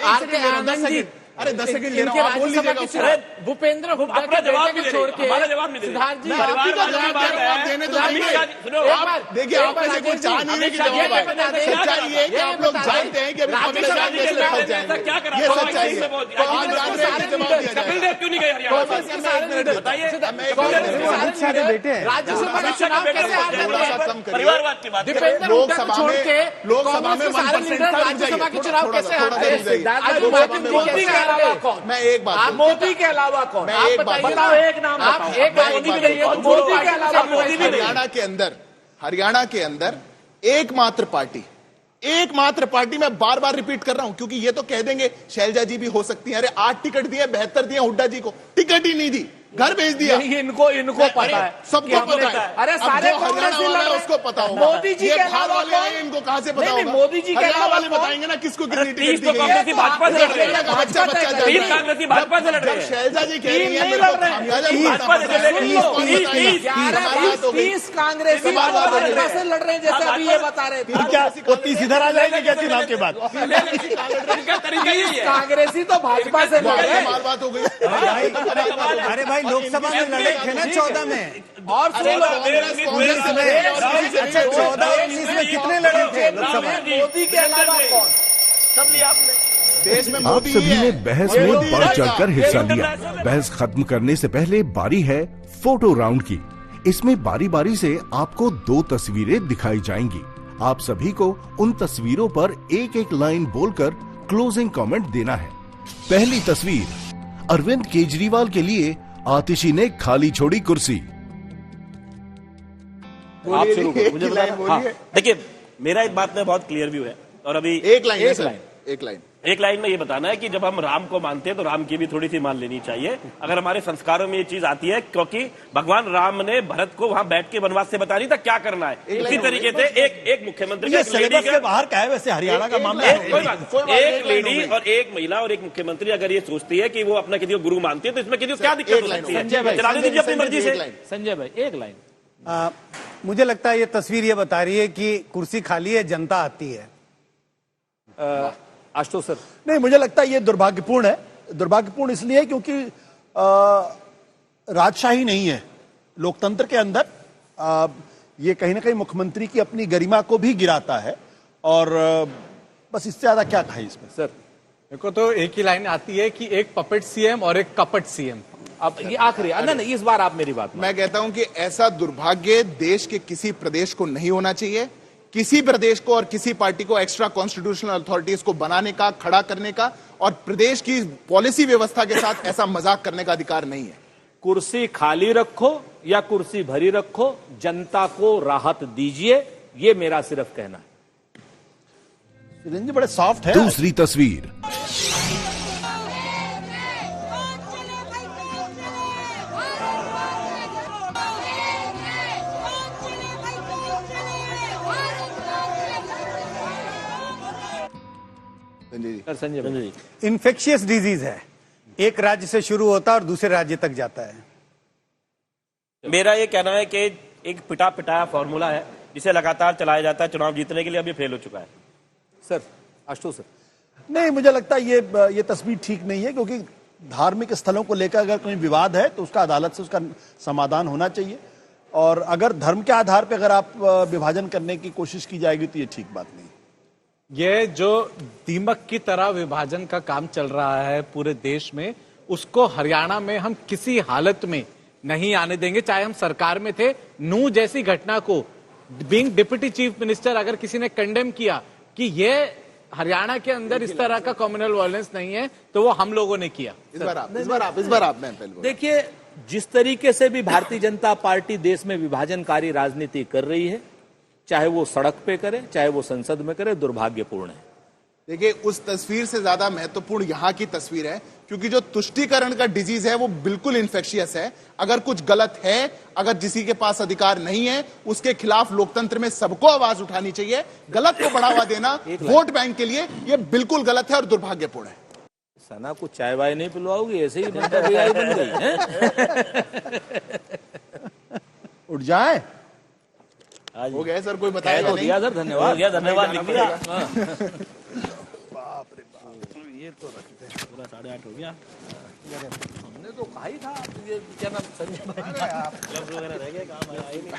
S2: आरके आनंद जी,
S8: अरे 10 सेकंड ले
S2: इनके राज्यसभा के चुनाव, भूपेंद्र हुड्डा के बेटे को छोड़ के सिद्धार्थ जी
S8: देने तो देखिए, आप में से कोई चाह नहीं रहे कि जवाब आए। सच्चाई ये कि आप लोग जानते हैं कि अभी
S5: क्या करा,
S8: ये सच्चाई है। तो आप जान रहे हैं जवाब दिया जाए।
S5: क्यों नहीं गए हरियाणा? बताइए,
S4: सारे बेटे हैं
S2: राज्यसभा का चुनाव कैसे हारने
S8: थोड़ा सा कम करें।
S5: परिवारवाद की बात
S8: लोकसभा में
S2: राज्यसभा के चुनाव कैसे हारते?
S8: मैं एक बात,
S2: मोदी के अलावा कौन?
S8: मैं एक बात
S2: बताओ, एक नाम बताओ। मोदी भी नहीं है, मोदी के अलावा मोदी भी नहीं।
S8: हरियाणा के अंदर एकमात्र पार्टी मैं बार बार रिपीट कर रहा हूं, क्योंकि ये तो कह देंगे शैलजा जी भी हो सकती है। अरे 8 टिकट दिए, 72 दिए हुड्डा जी को, टिकट ही नहीं दी, घर भेज दिया।
S2: इनको पता है,
S8: सबको पता है।
S2: अरे सारे
S8: हरियाणा वाला है उसको पता होगा।
S2: मोदी जी के अलावा
S8: वाले हैं, इनको कहां से पता होगा?
S2: मोदी जी के
S8: हरियाणा वाले
S2: अलावा
S8: बताएंगे ना किसको कितनी टिकट दी गई है।
S5: कांग्रेसी भाजपा से लड़ रहे हैं, भाजपा से लड़ रहे हैं।
S8: शैलजा जी कह रही है
S2: 30 कांग्रेसी भाजपा से लड़ रहे हैं, जैसे अभी ये बता रहे थे।
S6: क्या वो 30 इधर आ जाएंगे क्या चुनाव के बाद?
S2: कांग्रेसी तो भाजपा से लड़ रहे हैं।
S8: बात हो गई।
S4: अरे भाई, लोकसभा में लड़े थे ना 14 में,
S2: और
S4: अच्छा 14 और 19 में कितने लड़े थे लोकसभा?
S2: मोदी के अलावा कौन?
S5: सब लिया आपने।
S8: देश में
S3: आप सभी ने बहस में बढ़ चढ़कर हिस्सा लिया। बहस खत्म करने से पहले बारी है फोटो राउंड की। इसमें बारी बारी से आपको 2 तस्वीरें दिखाई जाएंगी। आप सभी को उन तस्वीरों पर एक लाइन बोलकर क्लोजिंग कमेंट देना है। पहली तस्वीर, अरविंद केजरीवाल के लिए आतिशी ने खाली छोड़ी कुर्सी।
S5: आप शुरू करो, मुझे बताना। देखिए, मेरा एक बात में बहुत क्लियर व्यू है, और अभी एक लाइन में ये बताना है कि जब हम राम को मानते हैं तो राम की भी थोड़ी सी मान लेनी चाहिए। अगर हमारे संस्कारों में ये चीज आती है, क्योंकि भगवान राम ने भरत को वहां बैठ के वनवास से बता नहीं था क्या करना है। इसी तरीके से एक मुख्यमंत्री
S6: के बाहर का है वैसे हरियाणा का मामला।
S5: एक लेडी और एक महिला और एक मुख्यमंत्री अगर ये सोचती है कि वो अपना किसी को गुरु मानती है, तो इसमें किसी को क्या दिक्कत हो सकती है? चलाने दीजिए अपनी मर्जी से।
S2: संजय भाई, एक लाइन।
S4: मुझे लगता है ये तस्वीर ये बता रही है कि कुर्सी खाली है, जनता आती है।
S2: आशुतोष सर।
S6: नहीं, मुझे लगता है ये दुर्भाग्यपूर्ण है। दुर्भाग्यपूर्ण इसलिए क्योंकि राजशाही नहीं है लोकतंत्र के अंदर। ये कहीं ना कहीं मुख्यमंत्री की अपनी गरिमा को भी गिराता है और बस इससे ज्यादा क्या कहें इसमें।
S7: सर मेरे को तो एक ही लाइन आती है कि एक पपेट सीएम और एक कपट सीएम।
S2: अब ये आखिरी नहीं, इस बार आप मेरी बात
S8: मैं कहता हूं कि ऐसा दुर्भाग्य देश के किसी प्रदेश को नहीं होना चाहिए। किसी प्रदेश को और किसी पार्टी को एक्स्ट्रा कॉन्स्टिट्यूशनल अथॉरिटीज को बनाने का, खड़ा करने का और प्रदेश की पॉलिसी व्यवस्था के साथ ऐसा मजाक करने का अधिकार नहीं है।
S2: कुर्सी खाली रखो या कुर्सी भरी रखो, जनता को राहत दीजिए, ये मेरा सिर्फ कहना है।
S6: जी बड़े सॉफ्ट है।
S3: दूसरी तस्वीर।
S2: संजय जी,
S4: इन्फेक्शियस डिजीज है, एक राज्य से शुरू होता है और दूसरे राज्य तक जाता है।
S5: मेरा ये कहना है कि एक पिटा पिटाया फॉर्मूला है जिसे लगातार चलाया जाता है चुनाव जीतने के लिए, अब ये फेल हो चुका है।
S2: Sir Ashutosh sir.
S6: नहीं, मुझे लगता है ये तस्वीर ठीक नहीं है, क्योंकि धार्मिक स्थलों को लेकर अगर कोई विवाद है तो उसका अदालत से उसका समाधान होना चाहिए। और अगर धर्म के आधार पर अगर आप विभाजन करने की कोशिश की जाएगी तो ये ठीक बात नहीं।
S7: ये जो दीमक की तरह विभाजन का काम चल रहा है पूरे देश में, उसको हरियाणा में हम किसी हालत में नहीं आने देंगे, चाहे हम सरकार में थे। नूह जैसी घटना को बीइंग डिप्टी चीफ मिनिस्टर अगर किसी ने कंडेम किया कि ये हरियाणा के अंदर इस तरह का कम्युनल वायलेंस नहीं है, तो वो हम लोगों ने किया।
S8: इस बार आप
S2: देखिए, जिस तरीके से भी भारतीय जनता पार्टी देश में विभाजनकारी राजनीति कर रही है, चाहे वो सड़क पे करे चाहे वो संसद में करे, दुर्भाग्यपूर्ण है।
S8: देखिए, उस तस्वीर से ज्यादा महत्वपूर्ण यहां की तस्वीर है, क्योंकि जो तुष्टीकरण का डिजीज है वो बिल्कुल इन्फेक्शियस है। अगर कुछ गलत है, अगर किसी के पास अधिकार नहीं है, उसके खिलाफ लोकतंत्र में सबको आवाज उठानी चाहिए। गलत को बढ़ावा देना वोट बैंक के लिए ये बिल्कुल गलत है और दुर्भाग्यपूर्ण है।
S2: सना को चाय वाय नहीं पिलवाओगी, ऐसे ही बनता AI बन गई है।
S6: उठ जाए।
S8: हो गया सर, कोई बताएगा नहीं।
S2: सर धन्यवाद,
S5: हो गया, धन्यवाद लिख दिया।
S6: बाप रे बाप,
S2: ये तो पूरा 8:30 हो गया। हमने तो कहा ही था, ये क्या नाम संजय भाई क्लब वगैरह रह गए, काम आया ही नहीं।